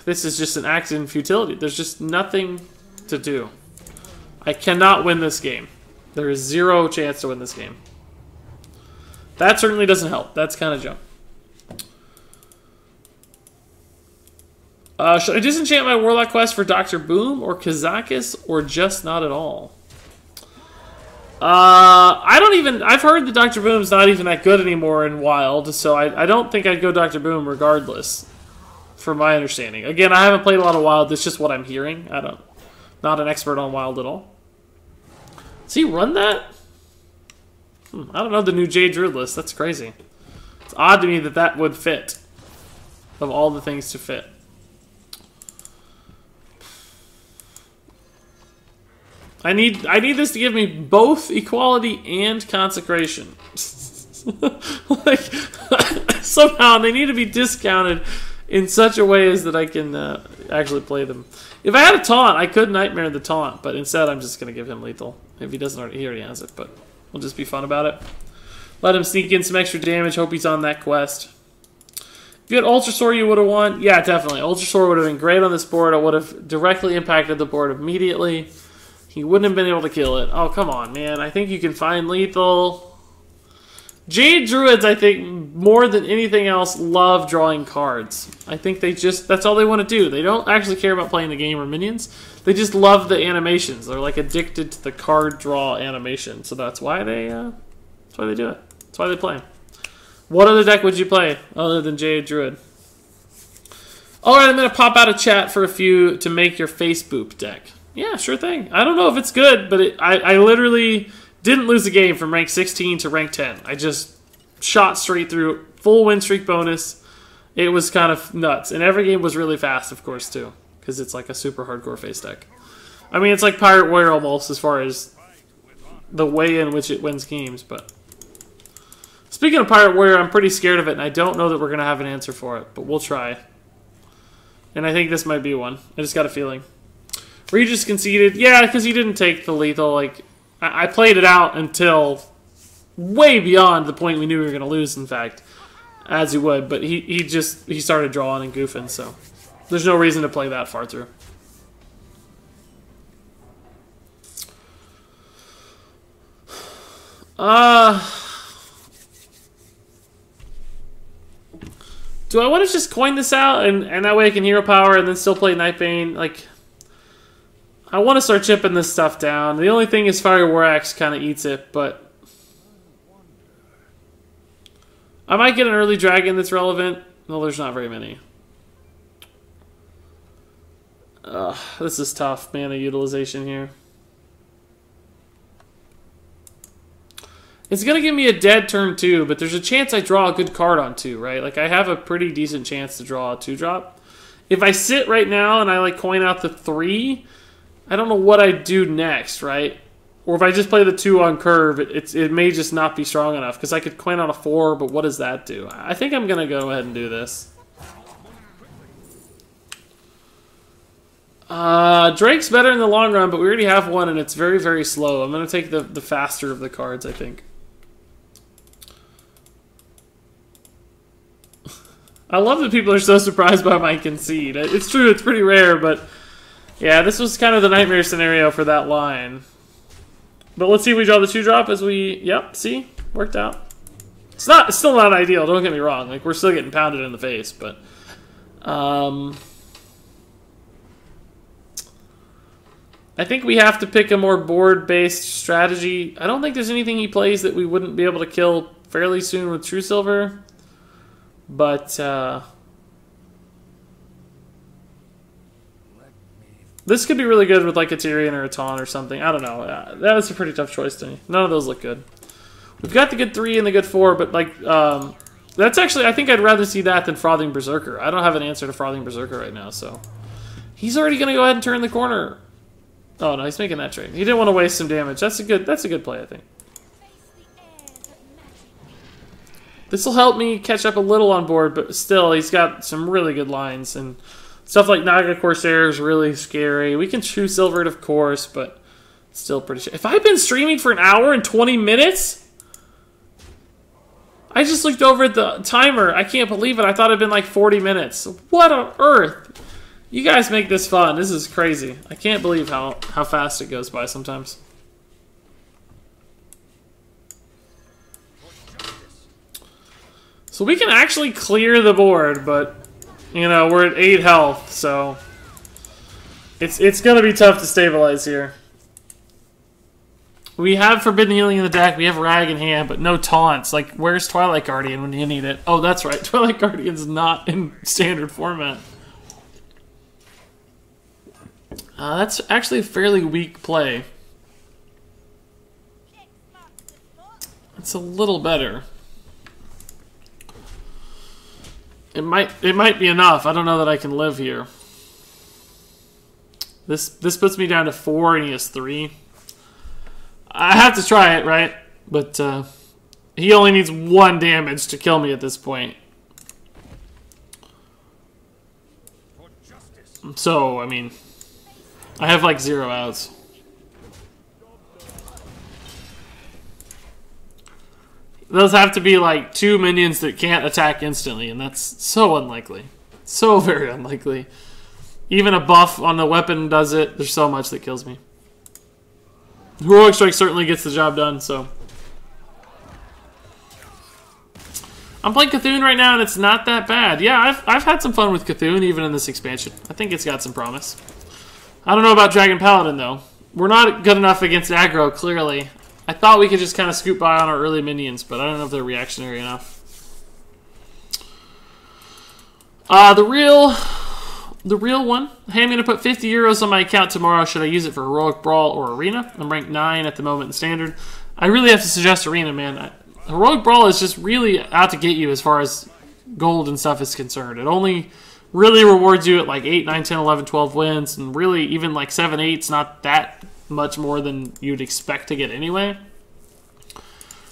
This is just an act in futility. There's just nothing to do. I cannot win this game. There is zero chance to win this game. That certainly doesn't help. That's kind of junk. Should I disenchant my Warlock quest for Dr. Boom or Kazakis or just not at all? I've heard that Dr. Boom's not even that good anymore in Wild, so I don't think I'd go Dr. Boom regardless, from my understanding. Again, I haven't played a lot of Wild, that's just what I'm hearing. Not an expert on Wild at all. Does he run that? I don't know the new Jade Druid list, that's crazy. It's odd to me that that would fit, of all the things to fit. I need this to give me both equality and consecration. Like, somehow they need to be discounted in such a way as that I can actually play them. If I had a taunt, I could Nightmare the taunt, but instead I'm just going to give him lethal. If he doesn't already, he already has it, but we'll just be fun about it. Let him sneak in some extra damage. Hope he's on that quest. If you had Ultrasaur, you would have won. Yeah, definitely. Ultrasaur would have been great on this board. It would have directly impacted the board immediately. He wouldn't have been able to kill it. Oh, come on, man. I think you can find lethal. Jade Druids, I think, more than anything else, love drawing cards. I think they just, that's all they want to do. They don't actually care about playing the game or minions. They just love the animations. They're like addicted to the card draw animation. So that's why they do it. That's why they play. What other deck would you play other than Jade Druid? Alright, I'm going to pop out a chat for a few to make your face boop deck. Yeah, sure thing. I don't know if it's good, but I literally didn't lose a game from rank 16 to rank 10. I just shot straight through, full win streak bonus. It was kind of nuts. And every game was really fast, of course, too, because it's like a super hardcore face deck. I mean, it's like Pirate Warrior almost as far as the way in which it wins games, but speaking of Pirate Warrior, I'm pretty scared of it, and I don't know that we're going to have an answer for it, but we'll try. And I think this might be one. I just got a feeling. Regis conceded. Yeah, because he didn't take the lethal. Like, I played it out until way beyond the point we knew we were going to lose, in fact, as he would. But he started drawing and goofing, so there's no reason to play that far through. Do I want to just coin this out and that way I can hero power and then still play Nightbane? Like, I want to start chipping this stuff down. The only thing is Fire War Axe kind of eats it, but I might get an early dragon that's relevant. No, there's not very many. This is tough, mana utilization here. It's going to give me a dead turn 2, but there's a chance I draw a good card on 2, right? Like, I have a pretty decent chance to draw a 2-drop. If I sit right now and I, like, coin out the 3, I don't know what I'd do next, right? Or if I just play the 2 on curve, it may just not be strong enough, because I could coin out a 4, but what does that do? I think I'm going to go ahead and do this. Drake's better in the long run, but we already have one, and it's very, very slow. I'm going to take the faster of the cards, I think. I love that people are so surprised by my concede. It's true, it's pretty rare, but yeah, this was kind of the nightmare scenario for that line. But let's see if we draw the 2-drop as we... Yep, see? Worked out. It's still not ideal, don't get me wrong. Like, we're still getting pounded in the face, but... I think we have to pick a more board-based strategy. I don't think there's anything he plays that we wouldn't be able to kill fairly soon with True Silver. But, this could be really good with, like, a Tyrion or a Taunt or something. I don't know. That was a pretty tough choice to me. None of those look good. We've got the good 3 and the good 4, but, like, that's actually... I think I'd rather see that than Frothing Berserker. I don't have an answer to Frothing Berserker right now, so... He's already going to go ahead and turn the corner. Oh, no, he's making that trade. He didn't want to waste some damage. That's a good play, I think. This will help me catch up a little on board, but still, he's got some really good lines. And stuff like Naga Corsair is really scary. We can True Silver it, of course, but still pretty... If I've been streaming for an hour and 20 minutes... I just looked over at the timer. I can't believe it. I thought it'd been like 40 minutes. What on earth? You guys make this fun. This is crazy. I can't believe how fast it goes by sometimes. So we can actually clear the board, but, you know, we're at 8 health, so it's going to be tough to stabilize here. We have Forbidden Healing in the deck, we have Rag in hand, but no taunts. Like, where's Twilight Guardian when you need it? Oh, that's right, Twilight Guardian's not in standard format. That's actually a fairly weak play. It's a little better. It might be enough. I don't know that I can live here. This puts me down to 4 and he has 3. I have to try it, right? But he only needs 1 damage to kill me at this point. So, I mean, I have like 0 outs. Those have to be like 2 minions that can't attack instantly, and that's so unlikely. So very unlikely. Even a buff on the weapon does it. There's so much that kills me. Heroic Strike certainly gets the job done, so. I'm playing Cthulhu right now, and it's not that bad. Yeah, I've had some fun with Cthulhu, even in this expansion. I think it's got some promise. I don't know about Dragon Paladin, though. We're not good enough against aggro, clearly. I thought we could just kind of scoop by on our early minions, but I don't know if they're reactionary enough. The real one. Hey, I'm going to put 50 euros on my account tomorrow. Should I use it for Heroic Brawl or Arena? I'm ranked 9 at the moment in Standard. I really have to suggest Arena, man. Heroic Brawl is just really out to get you as far as gold and stuff is concerned. It only really rewards you at like 8, 9, 10, 11, 12 wins, and really even like 7, 8's not that much more than you'd expect to get anyway.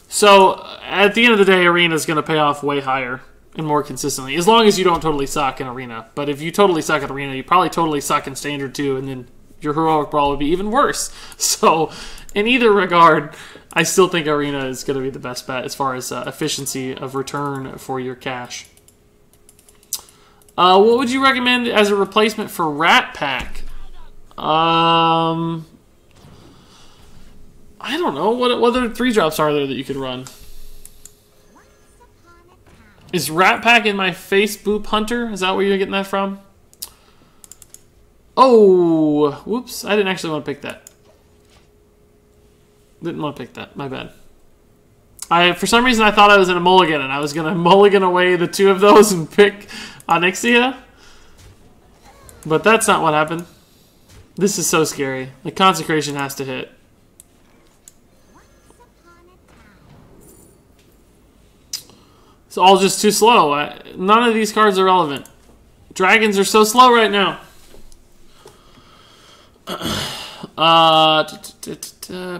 So at the end of the day, Arena is going to pay off way higher and more consistently, as long as you don't totally suck in Arena. But if you totally suck at Arena, you probably totally suck in Standard too, and then your Heroic Brawl would be even worse. So in either regard, I still think Arena is going to be the best bet as far as efficiency of return for your cash. What would you recommend as a replacement for Rat Pack? I don't know. What other 3-drops are there that you could run? Is Rat Pack in my Face Boop Hunter? Is that where you're getting that from? Oh, whoops. I didn't actually want to pick that. Didn't want to pick that. My bad. For some reason, I thought I was in a mulligan, and I was going to mulligan away the two of those and pick Onyxia. But that's not what happened. This is so scary. The consecration has to hit. It's all just too slow. None of these cards are relevant. Dragons are so slow right now.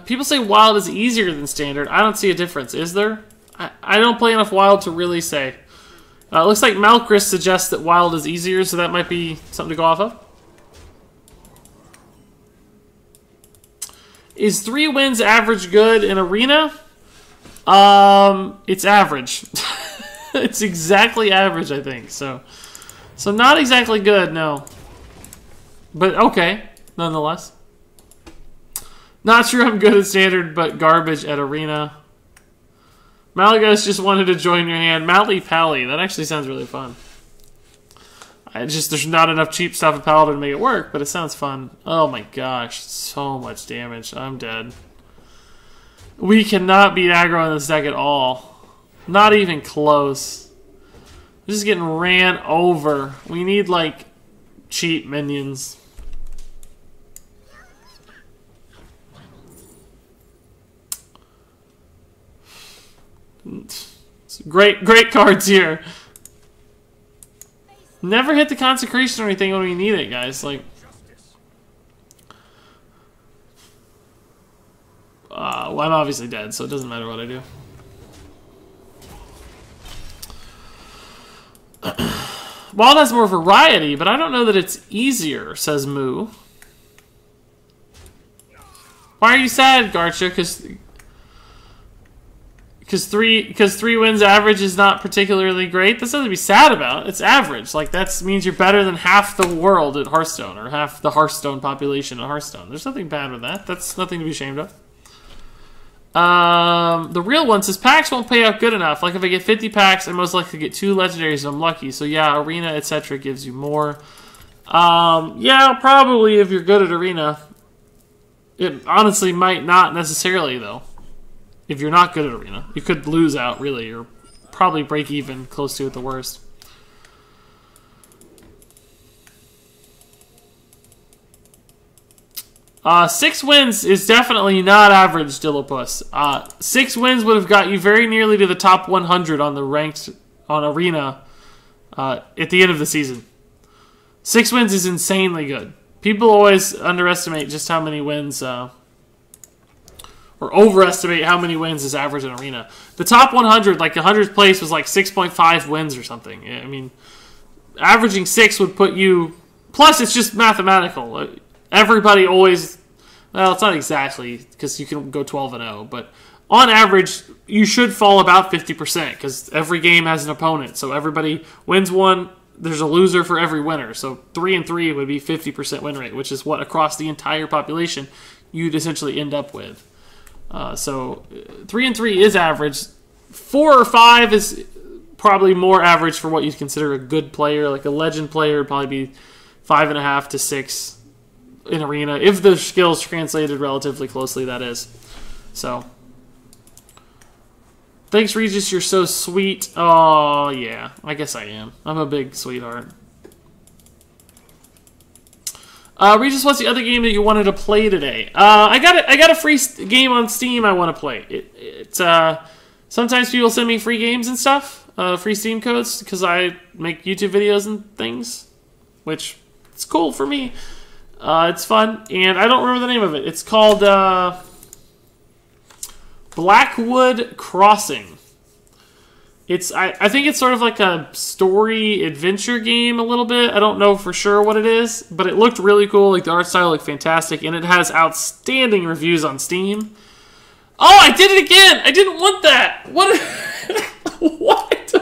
People say Wild is easier than Standard. I don't see a difference. Is there? I don't play enough Wild to really say. It looks like Malchris suggests that Wild is easier, so that might be something to go off of. Is 3 wins average good in Arena? It's average. It's exactly average, I think. So not exactly good, no. But okay, nonetheless. Not sure I'm good at Standard, but garbage at Arena. Malagos just wanted to join your hand. Mally Pally, that actually sounds really fun. There's not enough cheap stuff in Paladin to make it work, but it sounds fun. Oh my gosh, so much damage. I'm dead. We cannot beat aggro in this deck at all. Not even close. We're just getting ran over. We need, like, cheap minions. Great cards here. Never hit the consecration or anything when we need it, guys. Like, well, I'm obviously dead, so it doesn't matter what I do. Wild has more variety, but I don't know that it's easier, says Moo. Why are you sad, Garcha? Because three wins average is not particularly great. That's nothing to be sad about. It's average. Like, that means you're better than half the world at Hearthstone, or half the Hearthstone population at Hearthstone. There's nothing bad with that. That's nothing to be ashamed of. The real one says packs won't pay out good enough. Like, if I get 50 packs, I most likely get 2 legendaries if I'm lucky. So yeah, Arena, etc. gives you more. Yeah, probably if you're good at Arena. It honestly might not necessarily, though. If you're not good at Arena, you could lose out, really, or probably break even close to at the worst. Six wins is definitely not average, Dillopus. 6 wins would have got you very nearly to the top 100 on the ranked on Arena at the end of the season. 6 wins is insanely good. People always underestimate just how many wins, or overestimate how many wins is average in Arena. The top 100, like the 100th place, was like 6.5 wins or something. I mean, averaging 6 would put you... Plus, it's just mathematical. Everybody always... Well, it's not exactly, because you can go 12-0, but on average, you should fall about 50%, because every game has an opponent. So everybody wins one, there's a loser for every winner. So 3-3 would be 50% win rate, which is what, across the entire population, you'd essentially end up with. So 3-3 is average. 4 or 5 is probably more average for what you'd consider a good player. Like a legend player would probably be 5.5 to 6 in Arena, if the skills translated relatively closely, that is. So, thanks, Regis. You're so sweet. Oh yeah, I guess I am. I'm a big sweetheart. Regis, what's the other game that you wanted to play today? I got a free game on Steam I want to play. Sometimes people send me free games and stuff, free Steam codes, because I make YouTube videos and things, which it's cool for me. It's fun, and I don't remember the name of it. It's called Blackwood Crossing. I think it's sort of like a story adventure game a little bit. I don't know for sure what it is, but it looked really cool. Like the art style looked fantastic, and it has outstanding reviews on Steam. Oh, I did it again! I didn't want that! What? What?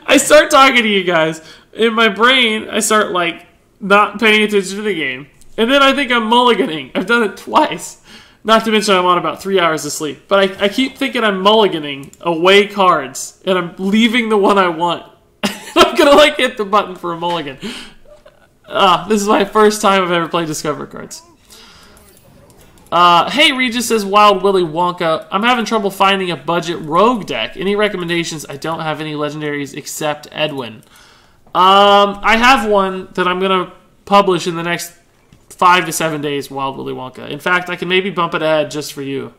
I start talking to you guys. In my brain, I start like not paying attention to the game, and then I think I'm mulliganing. I've done it twice. Not to mention I'm on about 3 hours of sleep. But I keep thinking I'm mulliganing away cards, and I'm leaving the one I want. I'm gonna like hit the button for a mulligan. This is my first time I've ever played Discover cards. Hey, Regis says, Wild Willy Wonka. I'm having trouble finding a budget rogue deck. Any recommendations? I don't have any legendaries except Edwin. I have one that I'm going to publish in the next 5 to 7 days, Wild Willy Wonka. In fact, I can maybe bump it ahead just for you.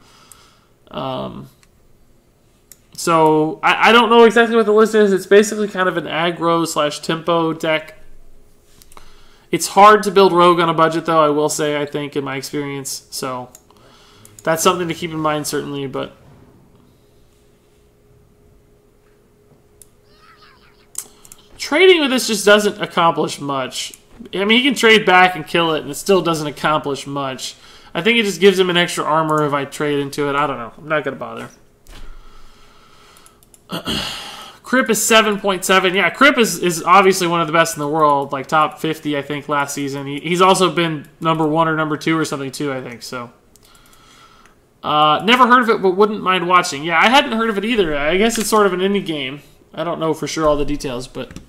So, I don't know exactly what the list is. It's basically kind of an aggro/tempo deck. It's hard to build rogue on a budget, though, I will say, I think, in my experience. So, that's something to keep in mind, certainly, but... Trading with this just doesn't accomplish much. I mean, he can trade back and kill it, and it still doesn't accomplish much. I think it just gives him an extra armor if I trade into it. I don't know. I'm not going to bother. Crip is 7.7. Yeah, Crip is obviously one of the best in the world. Like, top 50, I think, last season. He's also been number 1 or number 2 or something, too, I think, so... never heard of it, but wouldn't mind watching. Yeah, I hadn't heard of it either. I guess it's sort of an indie game. I don't know for sure all the details, but...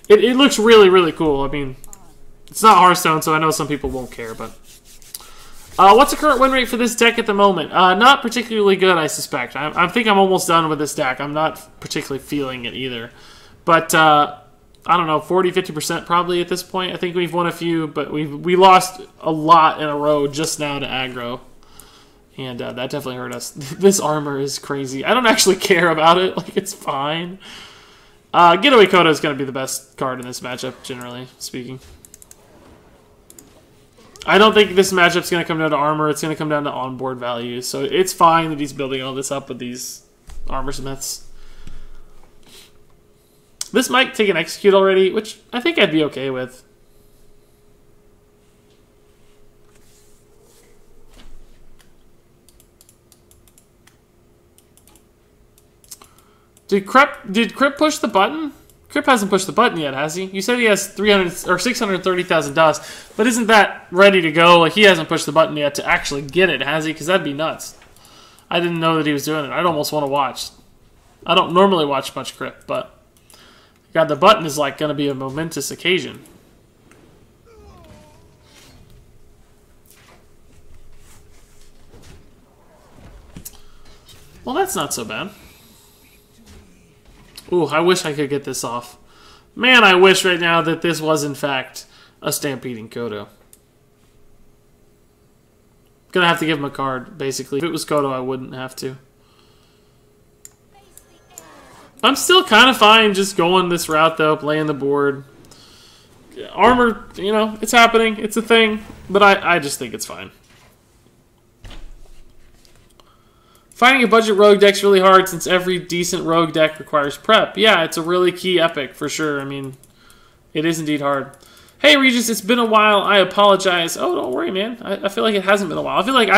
It looks really, really cool. I mean, it's not Hearthstone, so I know some people won't care, but... what's the current win rate for this deck at the moment? Not particularly good, I suspect. I think I'm almost done with this deck. I'm not particularly feeling it either. But, I don't know, 40-50% probably at this point. I think we've won a few, but we lost a lot in a row just now to aggro. And that definitely hurt us. This armor is crazy. I don't actually care about it. Like, it's fine. Getaway Kodo is going to be the best card in this matchup, generally speaking. I don't think this matchup's going to come down to armor. It's going to come down to onboard values. So it's fine that he's building all this up with these armor smiths. This might take an execute already, which I think I'd be okay with. Did Crip push the button? Crip hasn't pushed the button yet, has he? You said he has 300 or 630,000 dust, but isn't that ready to go? Like, he hasn't pushed the button yet to actually get it, has he? Because that'd be nuts. I didn't know that he was doing it. I'd almost want to watch. I don't normally watch much Crip, but God, the button is like going to be a momentous occasion. Well, that's not so bad. Ooh, I wish I could get this off. Man, I wish right now that this was, in fact, a Stampeding Kodo. Gonna have to give him a card, basically. If it was Kodo, I wouldn't have to. I'm still kind of fine just going this route, though, playing the board. Armor, you know, it's happening. It's a thing. But I just think it's fine. Finding a budget rogue deck's really hard since every decent rogue deck requires prep. Yeah, it's a really key epic, for sure. I mean, it is indeed hard. Hey, Regis, it's been a while. I apologize. Oh, don't worry, man. I feel like it hasn't been a while. I feel like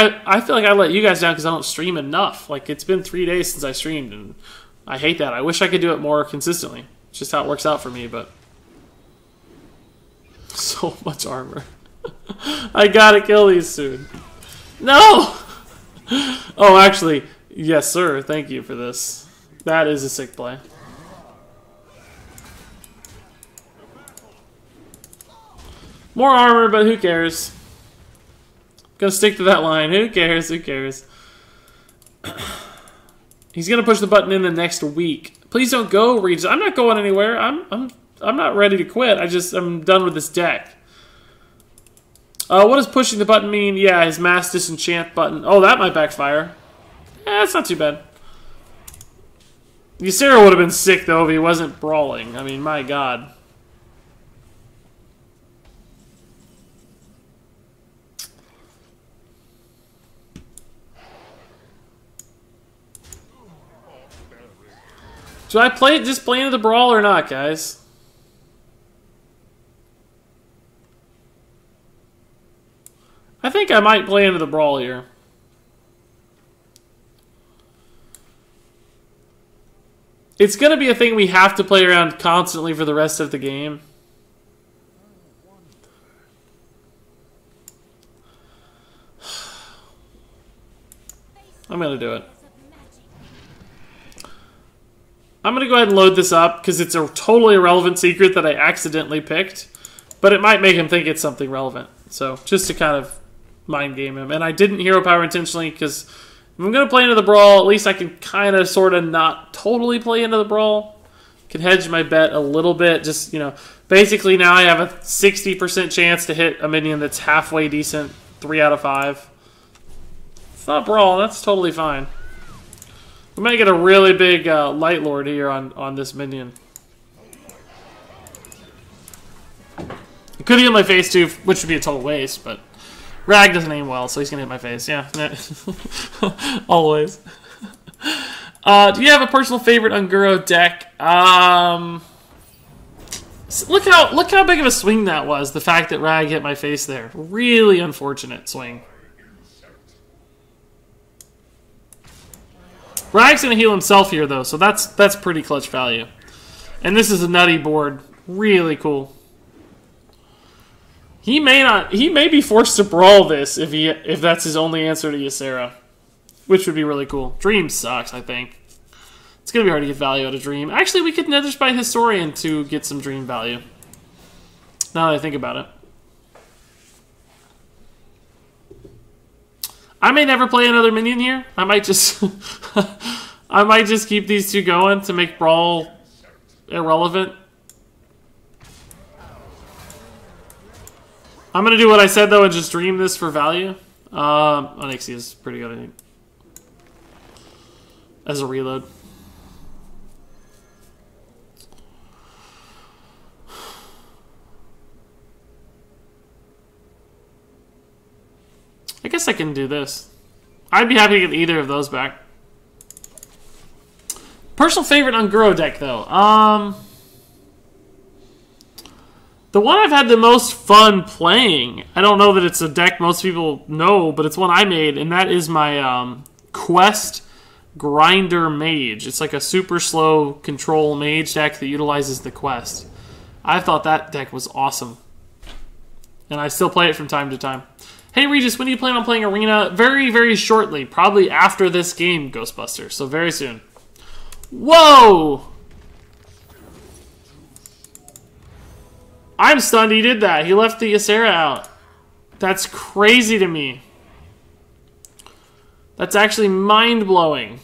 I let you guys down because I don't stream enough. Like, it's been 3 days since I streamed, and I hate that. I wish I could do it more consistently. It's just how it works out for me, but... So much armor. I gotta kill these soon. No! Oh, actually, yes, sir. Thank you for this. That is a sick play. More armor, but who cares? Gonna stick to that line. Who cares? Who cares? He's gonna push the button in the next week. Please don't go, Regis. I'm not going anywhere. I'm not ready to quit. I'm done with this deck. What does pushing the button mean? Yeah, his mass disenchant button. Oh, that might backfire. That's not too bad. Ysera would have been sick, though, if he wasn't brawling. I mean, my god. Should I just play into the brawl or not, guys? I think I might play into the brawl here. It's going to be a thing we have to play around constantly for the rest of the game. I'm going to do it. I'm going to go ahead and load this up because it's a totally irrelevant secret that I accidentally picked. But it might make him think it's something relevant. So just to kind of mind game him. And I didn't hero power intentionally because if I'm going to play into the brawl, at least I can kind of sort of not totally play into the brawl. Can hedge my bet a little bit. Just, you know, basically now I have a 60% chance to hit a minion that's halfway decent. 3 out of 5. It's not brawl. That's totally fine. We might get a really big Light Lord here on this minion. It could heal my face too, which would be a total waste, but Rag doesn't aim well, so he's going to hit my face. Yeah. Always. Do you have a personal favorite Unguro deck? Look how big of a swing that was, the fact that Rag hit my face there. Really unfortunate swing. Rag's going to heal himself here, though, so that's pretty clutch value. And this is a nutty board. Really cool. He may be forced to brawl this if that's his only answer to Ysera, which would be really cool. Dream sucks, I think. It's gonna be hard to get value out of Dream. Actually, we could Nether Spite Historian to get some Dream value. Now that I think about it, I may never play another minion here. I might just I might just keep these two going to make brawl irrelevant. I'm going to do what I said, though, and just dream this for value. Onyxia is pretty good, I think. As a reload. I guess I can do this. I'd be happy to get either of those back. Personal favorite Unguro deck, though. The one I've had the most fun playing, I don't know that it's a deck most people know, but it's one I made, and that is my Quest Grinder Mage. It's like a super slow control mage deck that utilizes the Quest. I thought that deck was awesome. And I still play it from time to time. Hey Regis, when do you plan on playing Arena? Very, very shortly. Probably after this game, Ghostbusters. So very soon. Whoa! I'm stunned he did that. He left the Ysera out. That's crazy to me. That's actually mind-blowing.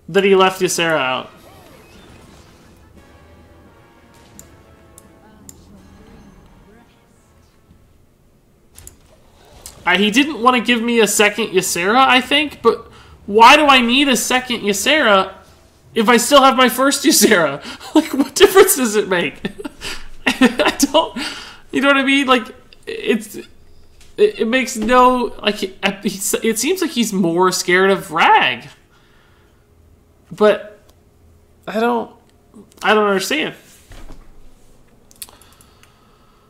That he left Ysera out. He didn't want to give me a second Ysera, I think, but why do I need a second Ysera if I still have my first Ysera? Like, what difference does it make? I don't... You know what I mean? Like, it makes no... Like, it seems like he's more scared of Rag. But I don't understand.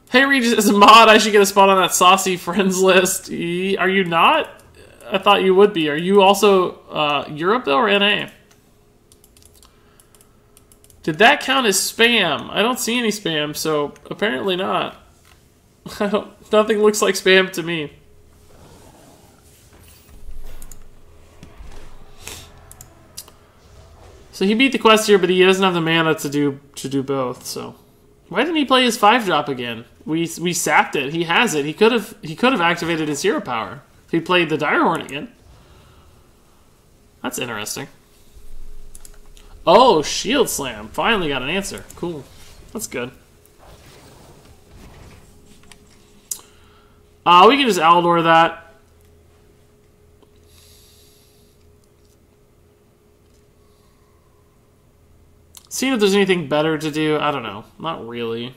Hey, Regis, as a mod, I should get a spot on that saucy friends list. Are you not? I thought you would be. Are you also Europe, though, or NA? Did that count as spam? I don't see any spam, so apparently not. Nothing looks like spam to me. So he beat the quest here, but he doesn't have the mana to do both. So why didn't he play his 5-drop again? We sapped it. He has it. He could have activated his hero power if he played the Direhorn again. That's interesting. Oh, Shield Slam. Finally got an answer. Cool. That's good. We can just Aldor that. Seeing if there's anything better to do. I don't know. Not really.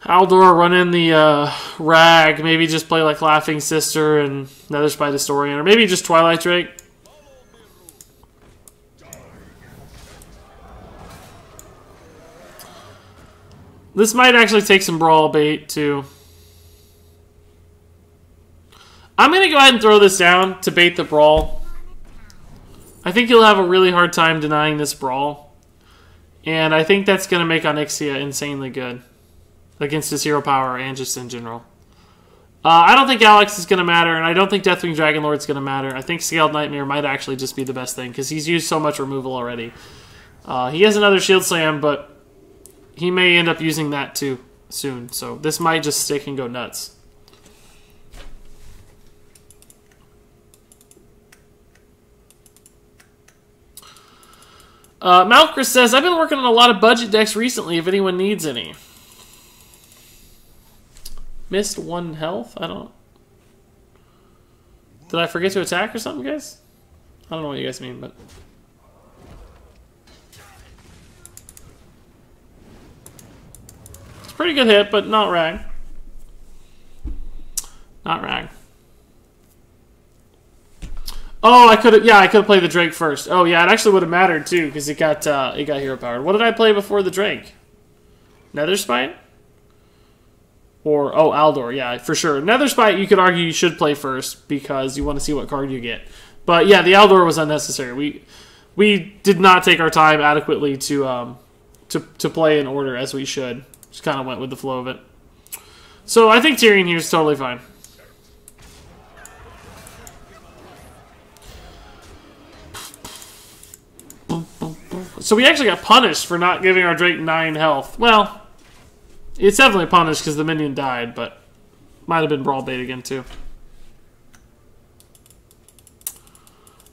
Aldor, run in the Rag. Maybe just play like Laughing Sister and Nether Spite Historian. Or maybe just Twilight Drake. This might actually take some Brawl bait, too. I'm going to go ahead and throw this down to bait the Brawl. I think he'll have a really hard time denying this Brawl. And I think that's going to make Onyxia insanely good against his hero power and just in general. I don't think Alex is going to matter, and I don't think Deathwing Dragonlord is going to matter. I think Scaled Nightmare might actually just be the best thing, because he's used so much removal already. He has another Shield Slam, but he may end up using that too soon. So this might just stick and go nuts. Malchus says, I've been working on a lot of budget decks recently, if anyone needs any. Missed 1 health? I don't... Did I forget to attack or something, guys? I don't know what you guys mean, but... It's a pretty good hit, but not rag. Not rag. Oh, I could have played the Drake first. Oh yeah, it actually would have mattered too, because it got hero powered. What did I play before the Drake? Netherspite? Or Aldor, yeah, for sure. Netherspite, you could argue you should play first because you want to see what card you get. But yeah, the Aldor was unnecessary. We did not take our time adequately to play in order as we should. Just kind of went with the flow of it. So I think Tyrion here is totally fine. So we actually got punished for not giving our Drake 9 health. Well, it's definitely punished because the minion died, but might have been brawl bait again too.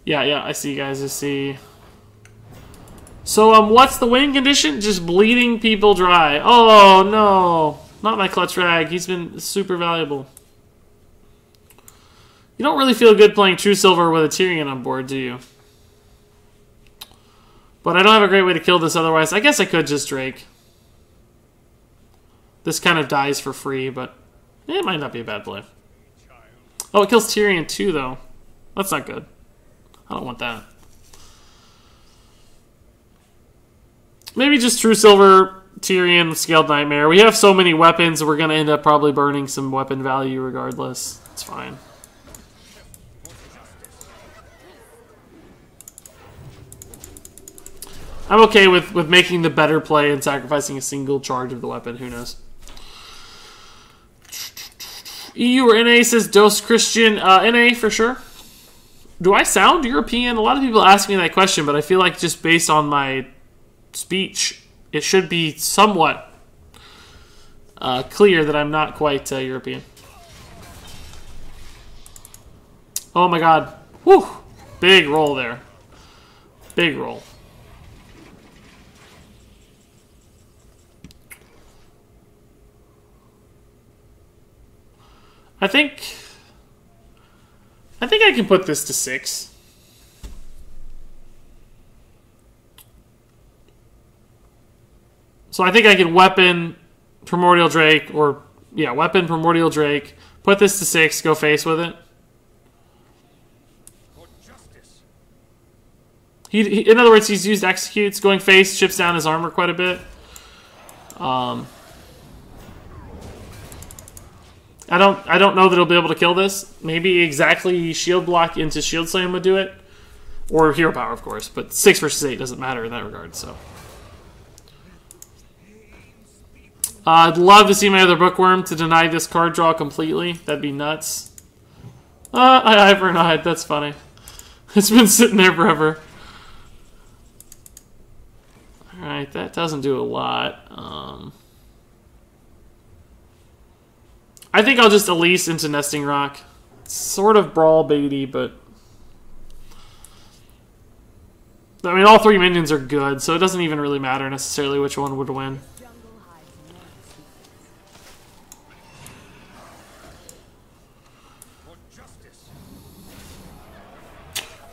Yeah, I see, guys. I see. So, what's the win condition? Just bleeding people dry. Oh no, not my clutch rag. He's been super valuable. You don't really feel good playing True Silver with a Tyrion on board, do you? But I don't have a great way to kill this otherwise. I guess I could just Drake. This kind of dies for free, but it might not be a bad play. Oh, it kills Tyrion too, though. That's not good. I don't want that. Maybe just True Silver, Tyrion, Scaled Nightmare. We have so many weapons, we're going to end up probably burning some weapon value regardless. It's fine. I'm okay with making the better play and sacrificing a single charge of the weapon. Who knows? EU or NA says Dos Christian. NA for sure. Do I sound European? A lot of people ask me that question, but I feel like just based on my speech, it should be somewhat clear that I'm not quite European. Oh my god. Whew. Big roll there. Big roll. I think I can put this to 6. So I think I can weapon Primordial Drake, or yeah, weapon Primordial Drake, put this to 6, go face with it. He in other words, he's used executes, going face, chips down his armor quite a bit. I don't know that he'll be able to kill this. Maybe exactly shield block into shield slam would do it. Or hero power, of course. But 6 versus 8 doesn't matter in that regard, so. I'd love to see my other bookworm to deny this card draw completely. That'd be nuts. I Hibernite. That's funny. It's been sitting there forever. Alright, that doesn't do a lot. I think I'll just Elise into Nesting Rock. It's sort of brawl baity, but I mean, all 3 minions are good, so it doesn't even really matter necessarily which one would win.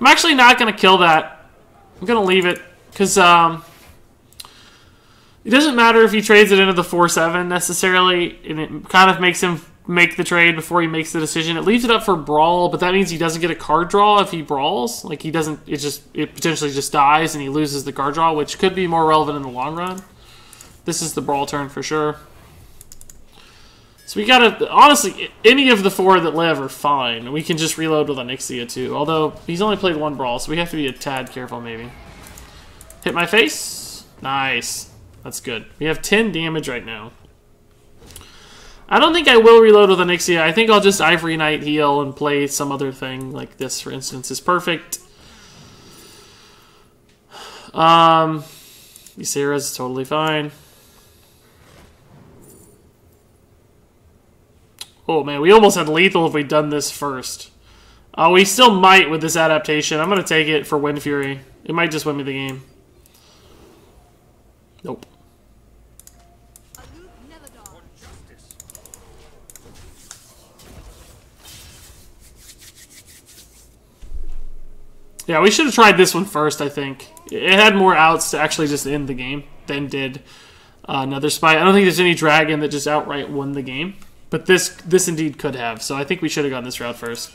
I'm actually not going to kill that. I'm going to leave it, because it doesn't matter if he trades it into the 4-7 necessarily, and it kind of makes him make the trade before he makes the decision. It leaves it up for brawl, but that means he doesn't get a card draw if he brawls. Like, he doesn't, it potentially just dies and he loses the card draw, which could be more relevant in the long run. This is the brawl turn for sure. So we gotta, honestly, any of the 4 that live are fine. We can just reload with Onyxia too, although he's only played 1 brawl, so we have to be a tad careful maybe. Hit my face. Nice. That's good. We have 10 damage right now. I don't think I will reload with Onyxia. I think I'll just Ivory Knight heal and play some other thing. Like this, for instance, is perfect. Ysera's totally fine. Oh man, we almost had lethal if we'd done this first. We still might with this adaptation. I'm going to take it for Wind Fury. It might just win me the game. Nope. Yeah, we should have tried this one first, I think. It had more outs to actually just end the game than did another spy. I don't think there's any dragon that just outright won the game. But this indeed could have. So I think we should have gone this route first.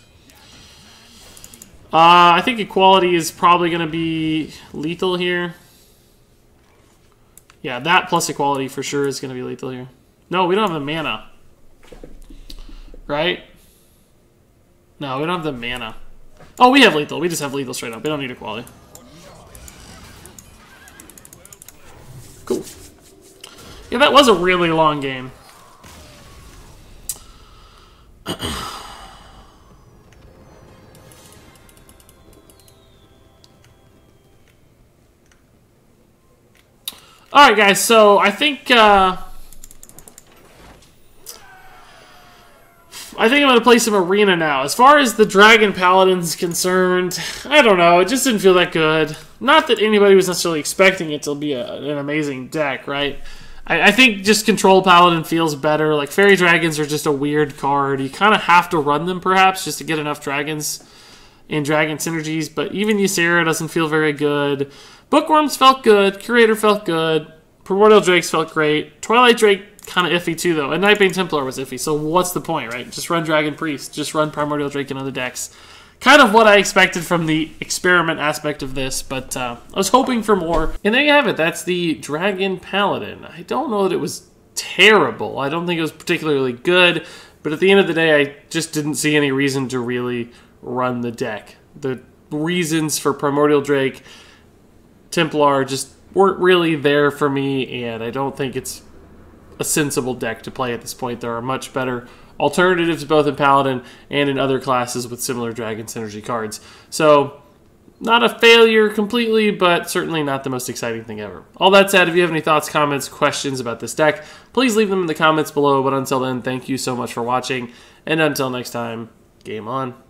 I think equality is probably going to be lethal here. Yeah, that plus equality for sure is going to be lethal here. No, we don't have the mana. Right? No, we don't have the mana. Oh, we have lethal. We just have lethal straight up. We don't need equality. Cool. Yeah, that was a really long game. Alright guys, so I think I'm going to play some Arena now. As far as the Dragon Paladin's concerned, I don't know. It just didn't feel that good. Not that anybody was necessarily expecting it to be an amazing deck, right? I think just Control Paladin feels better. Like, Fairy Dragons are just a weird card. You kind of have to run them, perhaps, just to get enough dragons in Dragon Synergies. But even Ysera doesn't feel very good. Bookworms felt good. Curator felt good. Primordial Drakes felt great. Twilight Drake, kind of iffy too, though. And Nightbane Templar was iffy. So what's the point, right? Just run Dragon Priest. Just run Primordial Drake in other decks. Kind of what I expected from the experiment aspect of this, but I was hoping for more. And there you have it. That's the Dragon Paladin. I don't know that it was terrible. I don't think it was particularly good, but at the end of the day, I just didn't see any reason to really run the deck. The reasons for Primordial Drake, Templar just weren't really there for me, and I don't think it's a sensible deck to play at this point. There are much better alternatives both in Paladin and in other classes with similar Dragon Synergy cards. So, not a failure completely, but certainly not the most exciting thing ever. All that said, if you have any thoughts, comments, questions about this deck, please leave them in the comments below. But until then, thank you so much for watching, and until next time, game on.